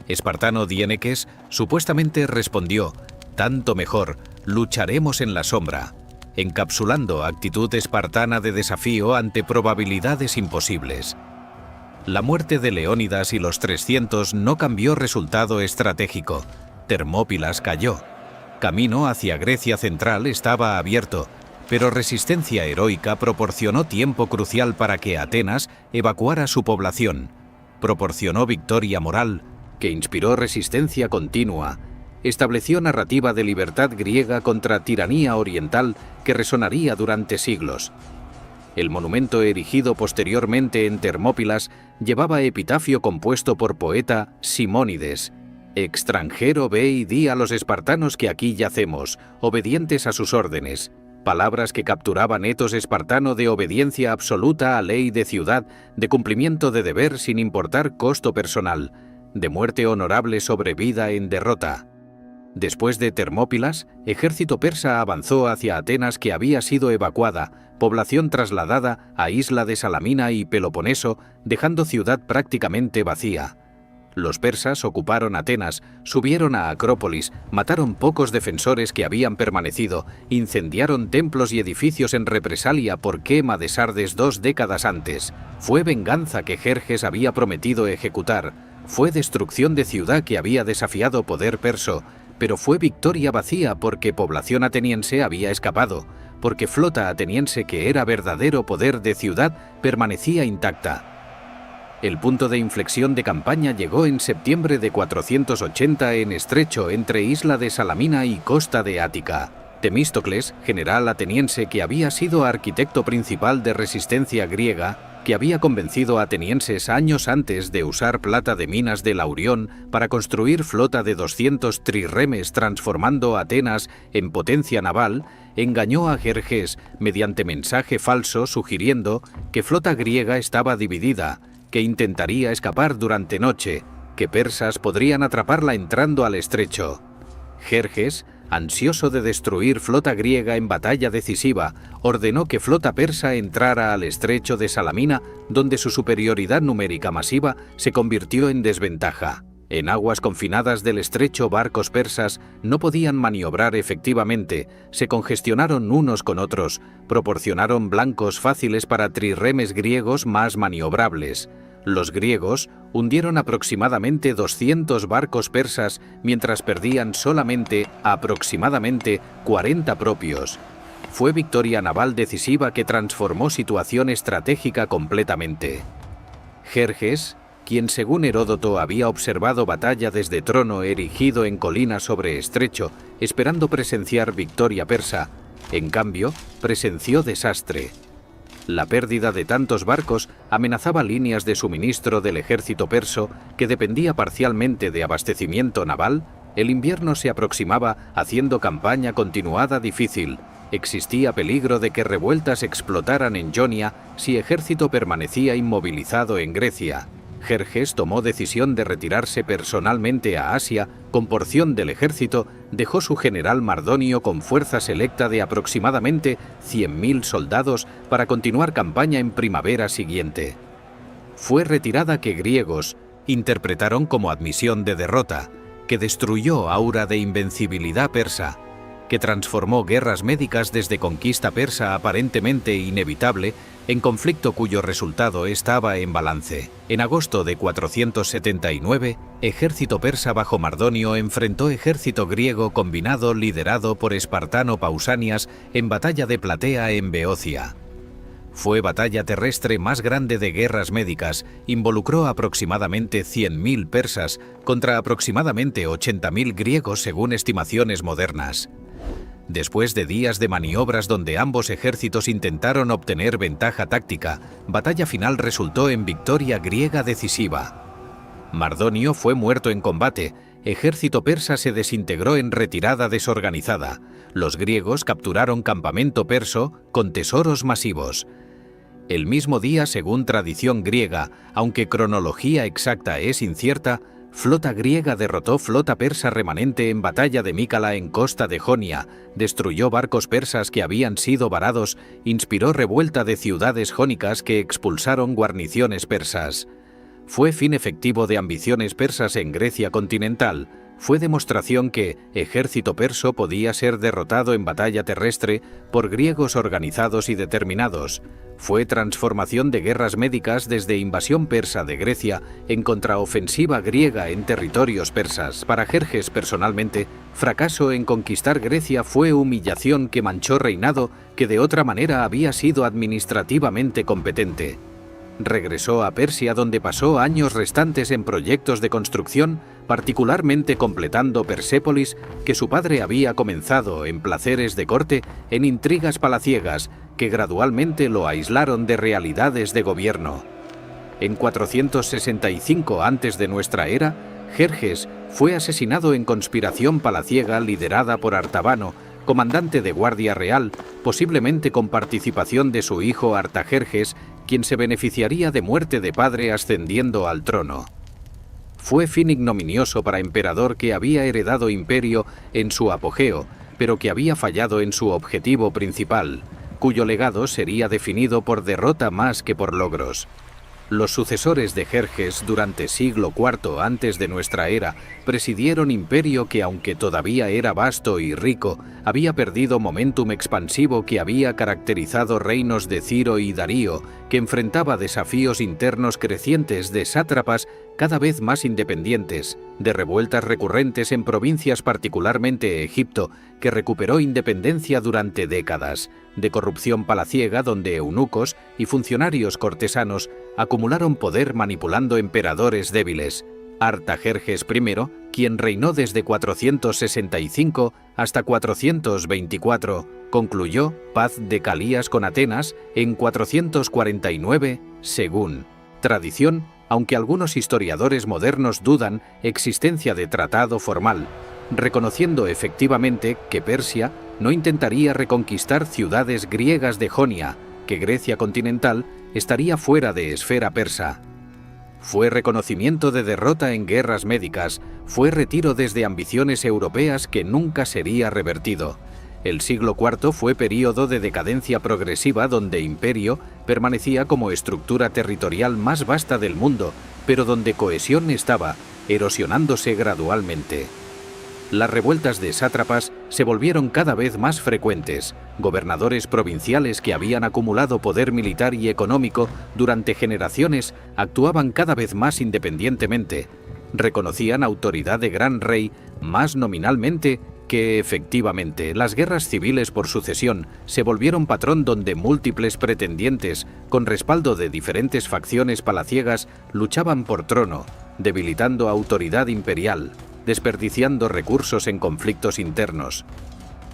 S1: Espartano Diéneques supuestamente respondió: «Tanto mejor, lucharemos en la sombra», encapsulando actitud espartana de desafío ante probabilidades imposibles. La muerte de Leónidas y los 300 no cambió resultado estratégico. Termópilas cayó. Camino hacia Grecia central estaba abierto, pero resistencia heroica proporcionó tiempo crucial para que Atenas evacuara su población. Proporcionó victoria moral, que inspiró resistencia continua. Estableció narrativa de libertad griega contra tiranía oriental que resonaría durante siglos. El monumento erigido posteriormente en Termópilas llevaba epitafio compuesto por poeta Simónides: «Extranjero, ve y di a los espartanos que aquí yacemos, obedientes a sus órdenes». Palabras que capturaban etos espartano de obediencia absoluta a ley de ciudad, de cumplimiento de deber sin importar costo personal, de muerte honorable sobre vida en derrota. Después de Termópilas, ejército persa avanzó hacia Atenas, que había sido evacuada, población trasladada a isla de Salamina y Peloponeso, dejando ciudad prácticamente vacía. Los persas ocuparon Atenas, subieron a Acrópolis, mataron pocos defensores que habían permanecido, incendiaron templos y edificios en represalia por quema de Sardes 2 décadas antes. Fue venganza que Jerjes había prometido ejecutar, fue destrucción de ciudad que había desafiado poder perso, pero fue victoria vacía porque población ateniense había escapado, porque flota ateniense que era verdadero poder de ciudad permanecía intacta. El punto de inflexión de campaña llegó en septiembre de 480 en estrecho entre isla de Salamina y costa de Ática. Temístocles, general ateniense que había sido arquitecto principal de resistencia griega, que había convencido a atenienses años antes de usar plata de minas de Laurión para construir flota de 200 trirremes transformando Atenas en potencia naval, engañó a Jerjes mediante mensaje falso sugiriendo que flota griega estaba dividida, que intentaría escapar durante noche, que persas podrían atraparla entrando al estrecho. Jerjes, ansioso de destruir flota griega en batalla decisiva, ordenó que flota persa entrara al estrecho de Salamina, donde su superioridad numérica masiva se convirtió en desventaja. En aguas confinadas del estrecho barcos persas no podían maniobrar efectivamente, se congestionaron unos con otros, proporcionaron blancos fáciles para trirremes griegos más maniobrables. Los griegos hundieron aproximadamente 200 barcos persas mientras perdían solamente aproximadamente 40 propios. Fue victoria naval decisiva que transformó situación estratégica completamente. Jerjes, quien según Heródoto había observado batalla desde trono erigido en colina sobre estrecho, esperando presenciar victoria persa, en cambio, presenció desastre. La pérdida de tantos barcos amenazaba líneas de suministro del ejército perso, que dependía parcialmente de abastecimiento naval. El invierno se aproximaba, haciendo campaña continuada difícil. Existía peligro de que revueltas explotaran en Jonia si ejército permanecía inmovilizado en Grecia. Jerjes tomó decisión de retirarse personalmente a Asia con porción del ejército, dejó su general Mardonio con fuerza selecta de aproximadamente 100.000 soldados para continuar campaña en primavera siguiente. Fue retirada que griegos interpretaron como admisión de derrota, que destruyó aura de invencibilidad persa, que transformó guerras médicas desde conquista persa aparentemente inevitable en conflicto cuyo resultado estaba en balance. En agosto de 479, ejército persa bajo Mardonio enfrentó ejército griego combinado liderado por Espartano Pausanias en batalla de Platea en Beocia. Fue batalla terrestre más grande de guerras médicas, involucró aproximadamente 100.000 persas contra aproximadamente 80.000 griegos según estimaciones modernas. Después de días de maniobras donde ambos ejércitos intentaron obtener ventaja táctica, batalla final resultó en victoria griega decisiva. Mardonio fue muerto en combate, ejército persa se desintegró en retirada desorganizada, los griegos capturaron campamento perso con tesoros masivos. El mismo día, según tradición griega, aunque cronología exacta es incierta, flota griega derrotó flota persa remanente en batalla de Mícala en costa de Jonia, destruyó barcos persas que habían sido varados, inspiró revuelta de ciudades jónicas que expulsaron guarniciones persas. Fue fin efectivo de ambiciones persas en Grecia continental, fue demostración que ejército perso podía ser derrotado en batalla terrestre por griegos organizados y determinados. Fue transformación de guerras médicas desde invasión persa de Grecia en contraofensiva griega en territorios persas. Para Jerjes personalmente, fracaso en conquistar Grecia fue humillación que manchó reinado que de otra manera había sido administrativamente competente. Regresó a Persia donde pasó años restantes en proyectos de construcción, particularmente completando Persépolis, que su padre había comenzado en placeres de corte, en intrigas palaciegas, que gradualmente lo aislaron de realidades de gobierno. En 465 antes de nuestra era, Jerjes fue asesinado en conspiración palaciega liderada por Artabano, comandante de Guardia Real, posiblemente con participación de su hijo Artajerjes, quien se beneficiaría de muerte de padre ascendiendo al trono. Fue fin ignominioso para emperador que había heredado imperio en su apogeo, pero que había fallado en su objetivo principal, cuyo legado sería definido por derrota más que por logros. Los sucesores de Jerjes durante siglo IV antes de nuestra era presidieron imperio que, aunque todavía era vasto y rico, había perdido momentum expansivo que había caracterizado reinos de Ciro y Darío, que enfrentaba desafíos internos crecientes de sátrapas cada vez más independientes, de revueltas recurrentes en provincias, particularmente Egipto, que recuperó independencia durante décadas, de corrupción palaciega donde eunucos y funcionarios cortesanos acumularon poder manipulando emperadores débiles. Artajerjes I, quien reinó desde 465 hasta 424, concluyó paz de Calías con Atenas en 449, según tradición, aunque algunos historiadores modernos dudan existencia de tratado formal, reconociendo efectivamente que Persia no intentaría reconquistar ciudades griegas de Jonia, que Grecia continental estaría fuera de esfera persa. Fue reconocimiento de derrota en guerras médicas, fue retiro desde ambiciones europeas que nunca sería revertido. El siglo IV fue período de decadencia progresiva donde imperio permanecía como estructura territorial más vasta del mundo, pero donde cohesión estaba erosionándose gradualmente. Las revueltas de sátrapas se volvieron cada vez más frecuentes. Gobernadores provinciales que habían acumulado poder militar y económico durante generaciones actuaban cada vez más independientemente. Reconocían autoridad de gran rey más nominalmente que efectivamente. Las guerras civiles por sucesión se volvieron patrón donde múltiples pretendientes, con respaldo de diferentes facciones palaciegas, luchaban por trono, debilitando autoridad imperial, desperdiciando recursos en conflictos internos.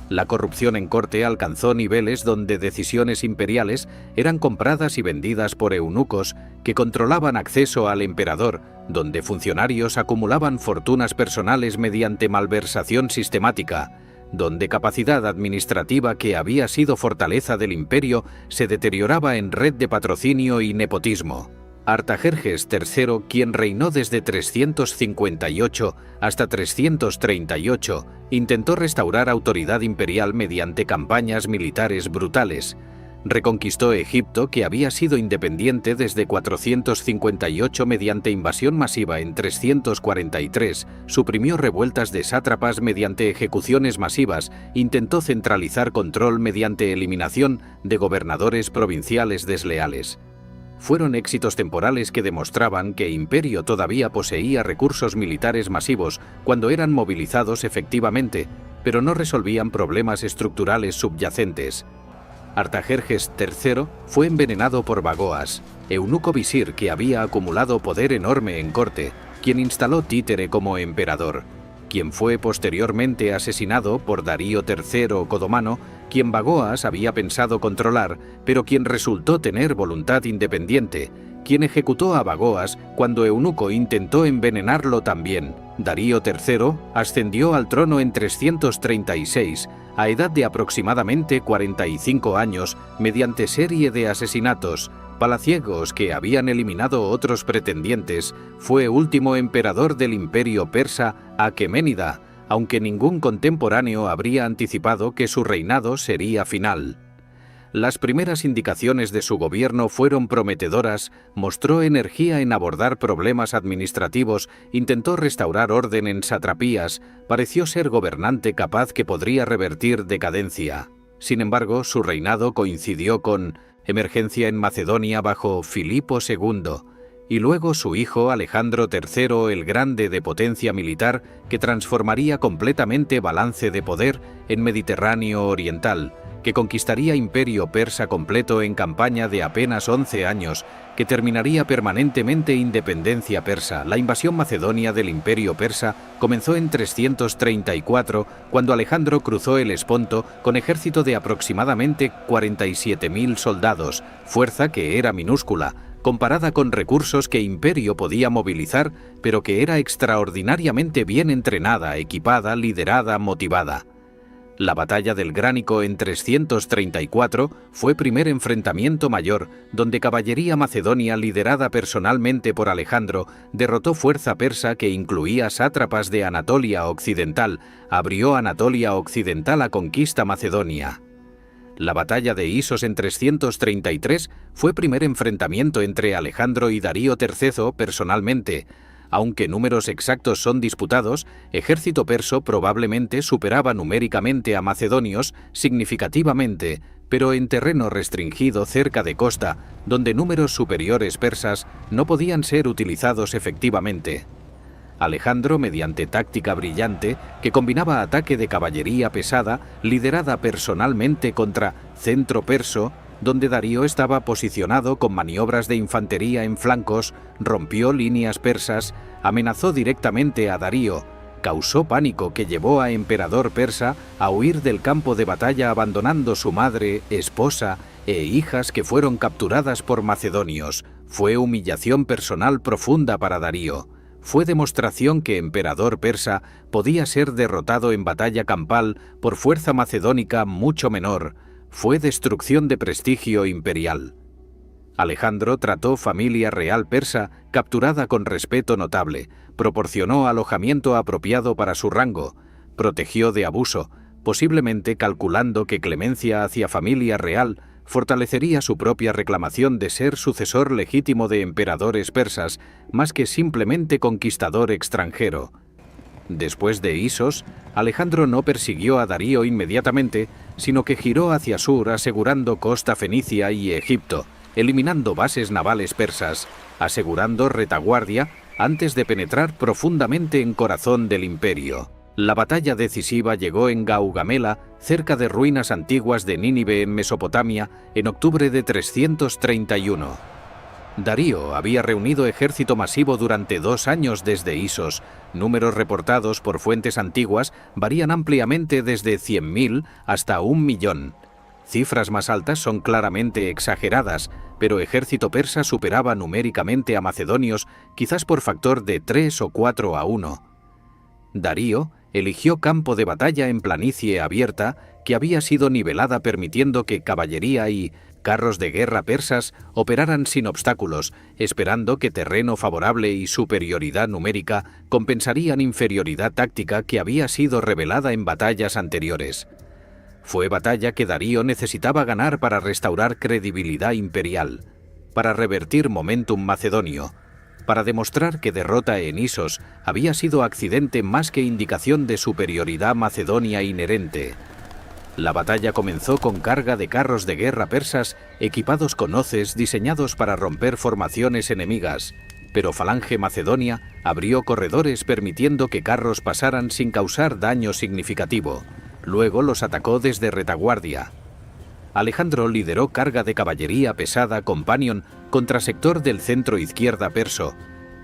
S1: La corrupción en corte alcanzó niveles donde decisiones imperiales eran compradas y vendidas por eunucos que controlaban acceso al emperador, donde funcionarios acumulaban fortunas personales mediante malversación sistemática, donde capacidad administrativa que había sido fortaleza del imperio se deterioraba en red de patrocinio y nepotismo. Artajerjes III, quien reinó desde 358 hasta 338, intentó restaurar autoridad imperial mediante campañas militares brutales. Reconquistó Egipto, que había sido independiente desde 458 mediante invasión masiva en 343, suprimió revueltas de sátrapas mediante ejecuciones masivas, intentó centralizar control mediante eliminación de gobernadores provinciales desleales. Fueron éxitos temporales que demostraban que Imperio todavía poseía recursos militares masivos cuando eran movilizados efectivamente, pero no resolvían problemas estructurales subyacentes. Artajerjes III fue envenenado por Bagoas, eunuco visir que había acumulado poder enorme en corte, quien instaló Títere como emperador, quien fue posteriormente asesinado por Darío III Codomano, quien Bagoas había pensado controlar, pero quien resultó tener voluntad independiente, quien ejecutó a Bagoas cuando Eunuco intentó envenenarlo también. Darío III ascendió al trono en 336, a edad de aproximadamente 45 años, mediante serie de asesinatos, palaciegos que habían eliminado otros pretendientes. Fue último emperador del Imperio persa Aqueménida, aunque ningún contemporáneo habría anticipado que su reinado sería final. Las primeras indicaciones de su gobierno fueron prometedoras, mostró energía en abordar problemas administrativos, intentó restaurar orden en satrapías, pareció ser gobernante capaz que podría revertir decadencia. Sin embargo, su reinado coincidió con emergencia en Macedonia bajo Filipo II, y luego su hijo Alejandro III el Grande de potencia militar, que transformaría completamente balance de poder en Mediterráneo oriental, que conquistaría Imperio persa completo en campaña de apenas 11 años, que terminaría permanentemente independencia persa. La invasión macedonia del Imperio persa comenzó en 334, cuando Alejandro cruzó el Esponto con ejército de aproximadamente 47.000 soldados, fuerza que era minúscula, comparada con recursos que Imperio podía movilizar, pero que era extraordinariamente bien entrenada, equipada, liderada, motivada. La batalla del Gránico en 334 fue primer enfrentamiento mayor, donde caballería macedonia liderada personalmente por Alejandro derrotó fuerza persa que incluía sátrapas de Anatolia Occidental, abrió Anatolia Occidental a conquista macedonia. La batalla de Isos en 333 fue primer enfrentamiento entre Alejandro y Darío III personalmente. Aunque números exactos son disputados, ejército perso probablemente superaba numéricamente a macedonios significativamente, pero en terreno restringido cerca de costa, donde números superiores persas no podían ser utilizados efectivamente. Alejandro, mediante táctica brillante, que combinaba ataque de caballería pesada, liderada personalmente contra centro perso, donde Darío estaba posicionado con maniobras de infantería en flancos, rompió líneas persas, amenazó directamente a Darío, causó pánico que llevó a emperador persa a huir del campo de batalla abandonando su madre, esposa e hijas que fueron capturadas por macedonios. Fue humillación personal profunda para Darío. Fue demostración que emperador persa podía ser derrotado en batalla campal por fuerza macedónica mucho menor. Fue destrucción de prestigio imperial. Alejandro trató familia real persa capturada con respeto notable, proporcionó alojamiento apropiado para su rango, protegió de abuso, posiblemente calculando que clemencia hacia familia real fortalecería su propia reclamación de ser sucesor legítimo de emperadores persas, más que simplemente conquistador extranjero. Después de Isos, Alejandro no persiguió a Darío inmediatamente, sino que giró hacia sur asegurando costa fenicia y Egipto, eliminando bases navales persas, asegurando retaguardia antes de penetrar profundamente en corazón del imperio. La batalla decisiva llegó en Gaugamela, cerca de ruinas antiguas de Nínive en Mesopotamia, en octubre de 331. Darío había reunido ejército masivo durante 2 años desde Isos. Números reportados por fuentes antiguas varían ampliamente desde 100.000 hasta 1.000.000. Cifras más altas son claramente exageradas, pero ejército persa superaba numéricamente a macedonios, quizás por factor de 3 o 4 a 1. Darío eligió campo de batalla en planicie abierta que había sido nivelada permitiendo que caballería y carros de guerra persas operaran sin obstáculos, esperando que terreno favorable y superioridad numérica compensarían inferioridad táctica que había sido revelada en batallas anteriores. Fue batalla que Darío necesitaba ganar para restaurar credibilidad imperial, para revertir momentum macedonio, para demostrar que derrota en Isos había sido accidente más que indicación de superioridad macedonia inherente. La batalla comenzó con carga de carros de guerra persas equipados con hoces diseñados para romper formaciones enemigas, pero Falange Macedonia abrió corredores permitiendo que carros pasaran sin causar daño significativo. Luego los atacó desde retaguardia. Alejandro lideró carga de caballería pesada Companion contra sector del centro izquierda perso.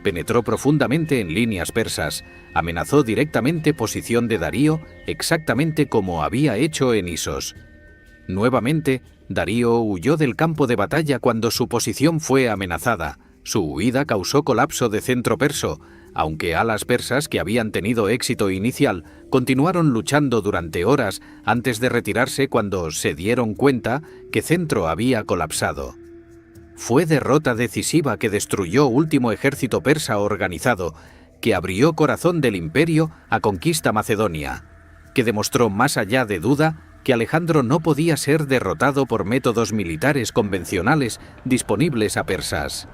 S1: Penetró profundamente en líneas persas, amenazó directamente posición de Darío exactamente como había hecho en Isos. Nuevamente, Darío huyó del campo de batalla cuando su posición fue amenazada. Su huida causó colapso de centro perso, aunque alas persas que habían tenido éxito inicial continuaron luchando durante horas antes de retirarse cuando se dieron cuenta que centro había colapsado. Fue derrota decisiva que destruyó último ejército persa organizado, que abrió corazón del imperio a conquista macedonia, que demostró más allá de duda que Alejandro no podía ser derrotado por métodos militares convencionales disponibles a persas.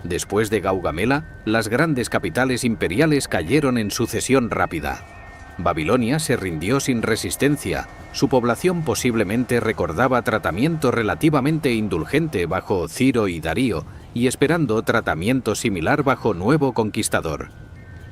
S1: Después de Gaugamela, las grandes capitales imperiales cayeron en sucesión rápida. Babilonia se rindió sin resistencia. Su población posiblemente recordaba tratamiento relativamente indulgente bajo Ciro y Darío y esperando tratamiento similar bajo nuevo conquistador.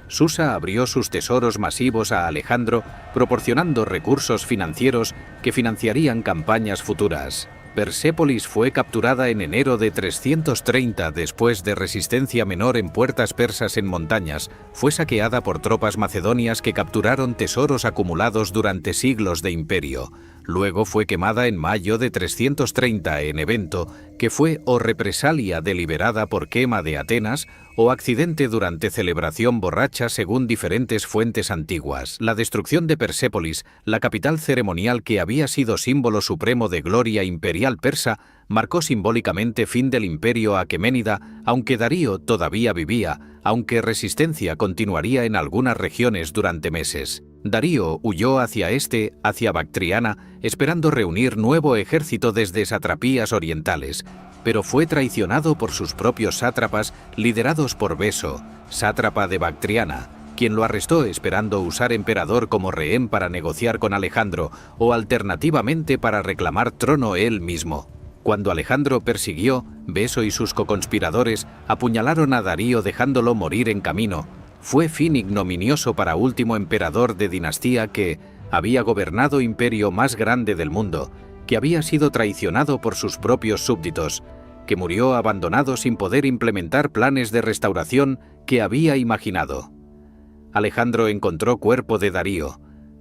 S1: Susa abrió sus tesoros masivos a Alejandro, proporcionando recursos financieros que financiarían campañas futuras. Persépolis fue capturada en enero de 330 después de resistencia menor en puertas persas en montañas. Fue saqueada por tropas macedonias que capturaron tesoros acumulados durante siglos de imperio. Luego fue quemada en mayo de 330 en evento que fue o represalia deliberada por quema de Atenas o accidente durante celebración borracha según diferentes fuentes antiguas. La destrucción de Persépolis, la capital ceremonial que había sido símbolo supremo de gloria imperial persa, marcó simbólicamente fin del imperio aqueménida, aunque Darío todavía vivía, aunque resistencia continuaría en algunas regiones durante meses. Darío huyó hacia este, hacia Bactriana, esperando reunir nuevo ejército desde satrapías orientales, pero fue traicionado por sus propios sátrapas liderados por Beso, sátrapa de Bactriana, quien lo arrestó esperando usar emperador como rehén para negociar con Alejandro o alternativamente para reclamar trono él mismo. Cuando Alejandro persiguió, Beso y sus coconspiradores apuñalaron a Darío dejándolo morir en camino. Fue fin ignominioso para último emperador de dinastía que había gobernado imperio más grande del mundo, que había sido traicionado por sus propios súbditos, que murió abandonado sin poder implementar planes de restauración que había imaginado. Alejandro encontró cuerpo de Darío,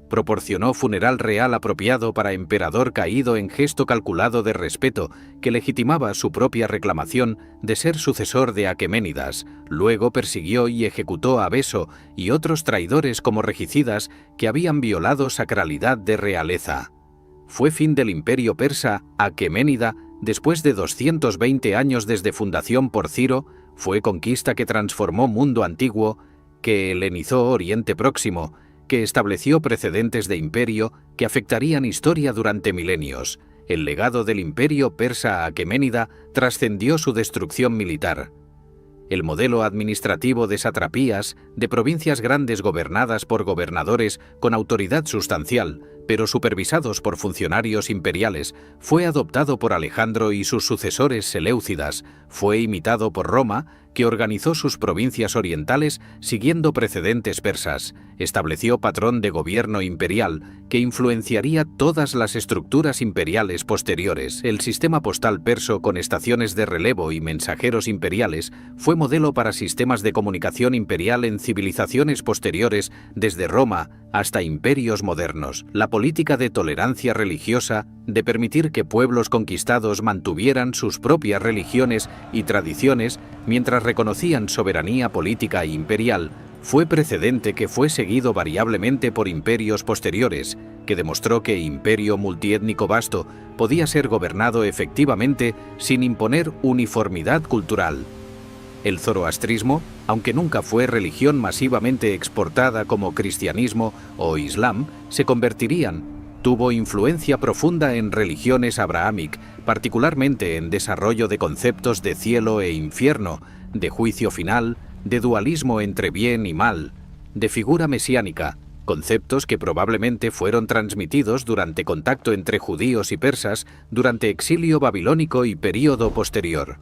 S1: proporcionó funeral real apropiado para emperador caído en gesto calculado de respeto que legitimaba su propia reclamación de ser sucesor de Aqueménidas. Luego persiguió y ejecutó a Beso y otros traidores como regicidas que habían violado sacralidad de realeza. Fue fin del imperio persa aqueménida después de 220 años desde fundación por Ciro. Fue conquista que transformó mundo antiguo, que helenizó Oriente Próximo, que estableció precedentes de imperio que afectarían historia durante milenios. El legado del imperio persa aqueménida trascendió su destrucción militar. El modelo administrativo de satrapías, de provincias grandes gobernadas por gobernadores con autoridad sustancial, pero supervisados por funcionarios imperiales, fue adoptado por Alejandro y sus sucesores seleucidas. Fue imitado por Roma, que organizó sus provincias orientales siguiendo precedentes persas. Estableció patrón de gobierno imperial que influenciaría todas las estructuras imperiales posteriores. El sistema postal perso con estaciones de relevo y mensajeros imperiales fue modelo para sistemas de comunicación imperial en civilizaciones posteriores desde Roma hasta imperios modernos. La política de tolerancia religiosa, de permitir que pueblos conquistados mantuvieran sus propias religiones y tradiciones mientras reconocían soberanía política imperial, fue precedente que fue seguido variablemente por imperios posteriores, que demostró que imperio multiétnico vasto podía ser gobernado efectivamente sin imponer uniformidad cultural. El zoroastrismo, aunque nunca fue religión masivamente exportada como cristianismo o islam, se convertirían. Tuvo influencia profunda en religiones abrahámic, particularmente en desarrollo de conceptos de cielo e infierno, de juicio final, de dualismo entre bien y mal, de figura mesiánica, conceptos que probablemente fueron transmitidos durante contacto entre judíos y persas durante exilio babilónico y período posterior.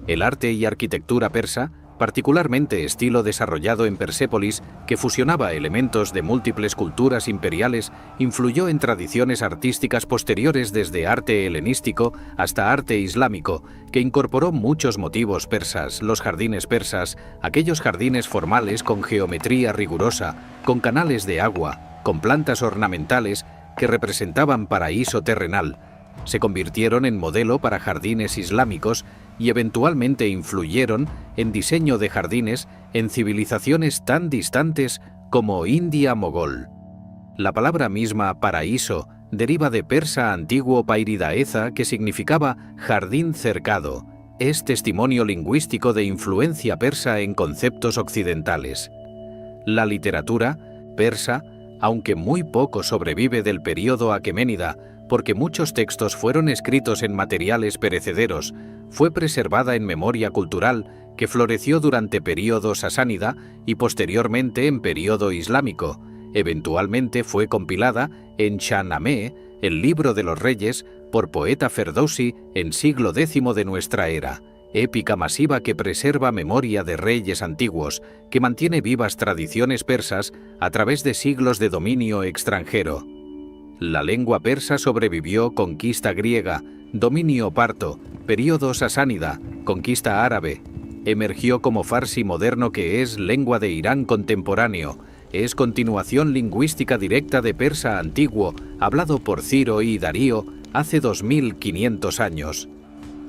S1: El arte y arquitectura persa, particularmente estilo desarrollado en Persépolis, que fusionaba elementos de múltiples culturas imperiales, influyó en tradiciones artísticas posteriores desde arte helenístico hasta arte islámico, que incorporó muchos motivos persas, los jardines persas, aquellos jardines formales con geometría rigurosa, con canales de agua, con plantas ornamentales que representaban paraíso terrenal, se convirtieron en modelo para jardines islámicos y eventualmente influyeron en diseño de jardines en civilizaciones tan distantes como India mogol. La palabra misma paraíso deriva de persa antiguo pairidaeza, que significaba jardín cercado. Es testimonio lingüístico de influencia persa en conceptos occidentales. La literatura persa, aunque muy poco sobrevive del período aqueménida, porque muchos textos fueron escritos en materiales perecederos, fue preservada en memoria cultural que floreció durante período sasánida y posteriormente en período islámico. Eventualmente fue compilada en Shahnameh, el libro de los reyes, por poeta Ferdowsi en siglo X de nuestra era, épica masiva que preserva memoria de reyes antiguos, que mantiene vivas tradiciones persas a través de siglos de dominio extranjero. La lengua persa sobrevivió conquista griega, dominio parto, período sasánida, conquista árabe. Emergió como farsi moderno, que es lengua de Irán contemporáneo. Es continuación lingüística directa de persa antiguo, hablado por Ciro y Darío hace 2500 años.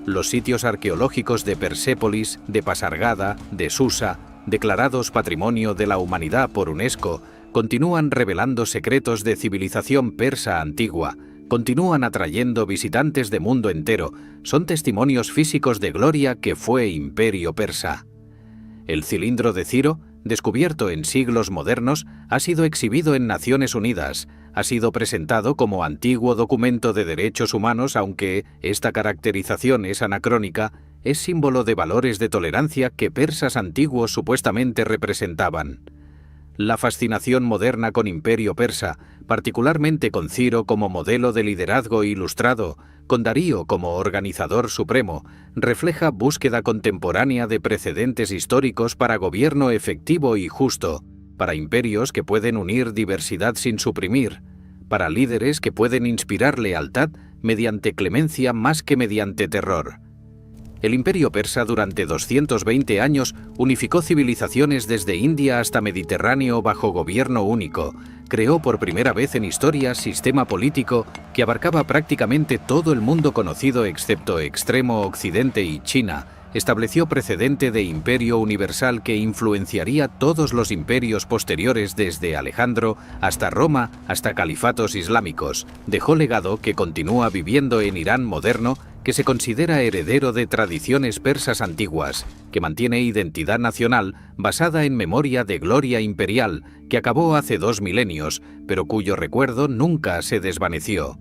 S1: Los sitios arqueológicos de Persépolis, de Pasargada, de Susa, declarados Patrimonio de la Humanidad por UNESCO, continúan revelando secretos de civilización persa antigua, continúan atrayendo visitantes de mundo entero, son testimonios físicos de gloria que fue imperio persa. El cilindro de Ciro, descubierto en siglos modernos, ha sido exhibido en Naciones Unidas, ha sido presentado como antiguo documento de derechos humanos, aunque esta caracterización es anacrónica, es símbolo de valores de tolerancia que persas antiguos supuestamente representaban. La fascinación moderna con imperio persa, particularmente con Ciro como modelo de liderazgo ilustrado, con Darío como organizador supremo, refleja búsqueda contemporánea de precedentes históricos para gobierno efectivo y justo, para imperios que pueden unir diversidad sin suprimir, para líderes que pueden inspirar lealtad mediante clemencia más que mediante terror. El imperio persa durante 220 años unificó civilizaciones desde India hasta Mediterráneo bajo gobierno único, creó por primera vez en historia sistema político que abarcaba prácticamente todo el mundo conocido excepto Extremo Occidente y China, estableció precedente de imperio universal que influenciaría todos los imperios posteriores desde Alejandro hasta Roma hasta califatos islámicos, dejó legado que continúa viviendo en Irán moderno, que se considera heredero de tradiciones persas antiguas, que mantiene identidad nacional basada en memoria de gloria imperial que acabó hace 2 milenios, pero cuyo recuerdo nunca se desvaneció.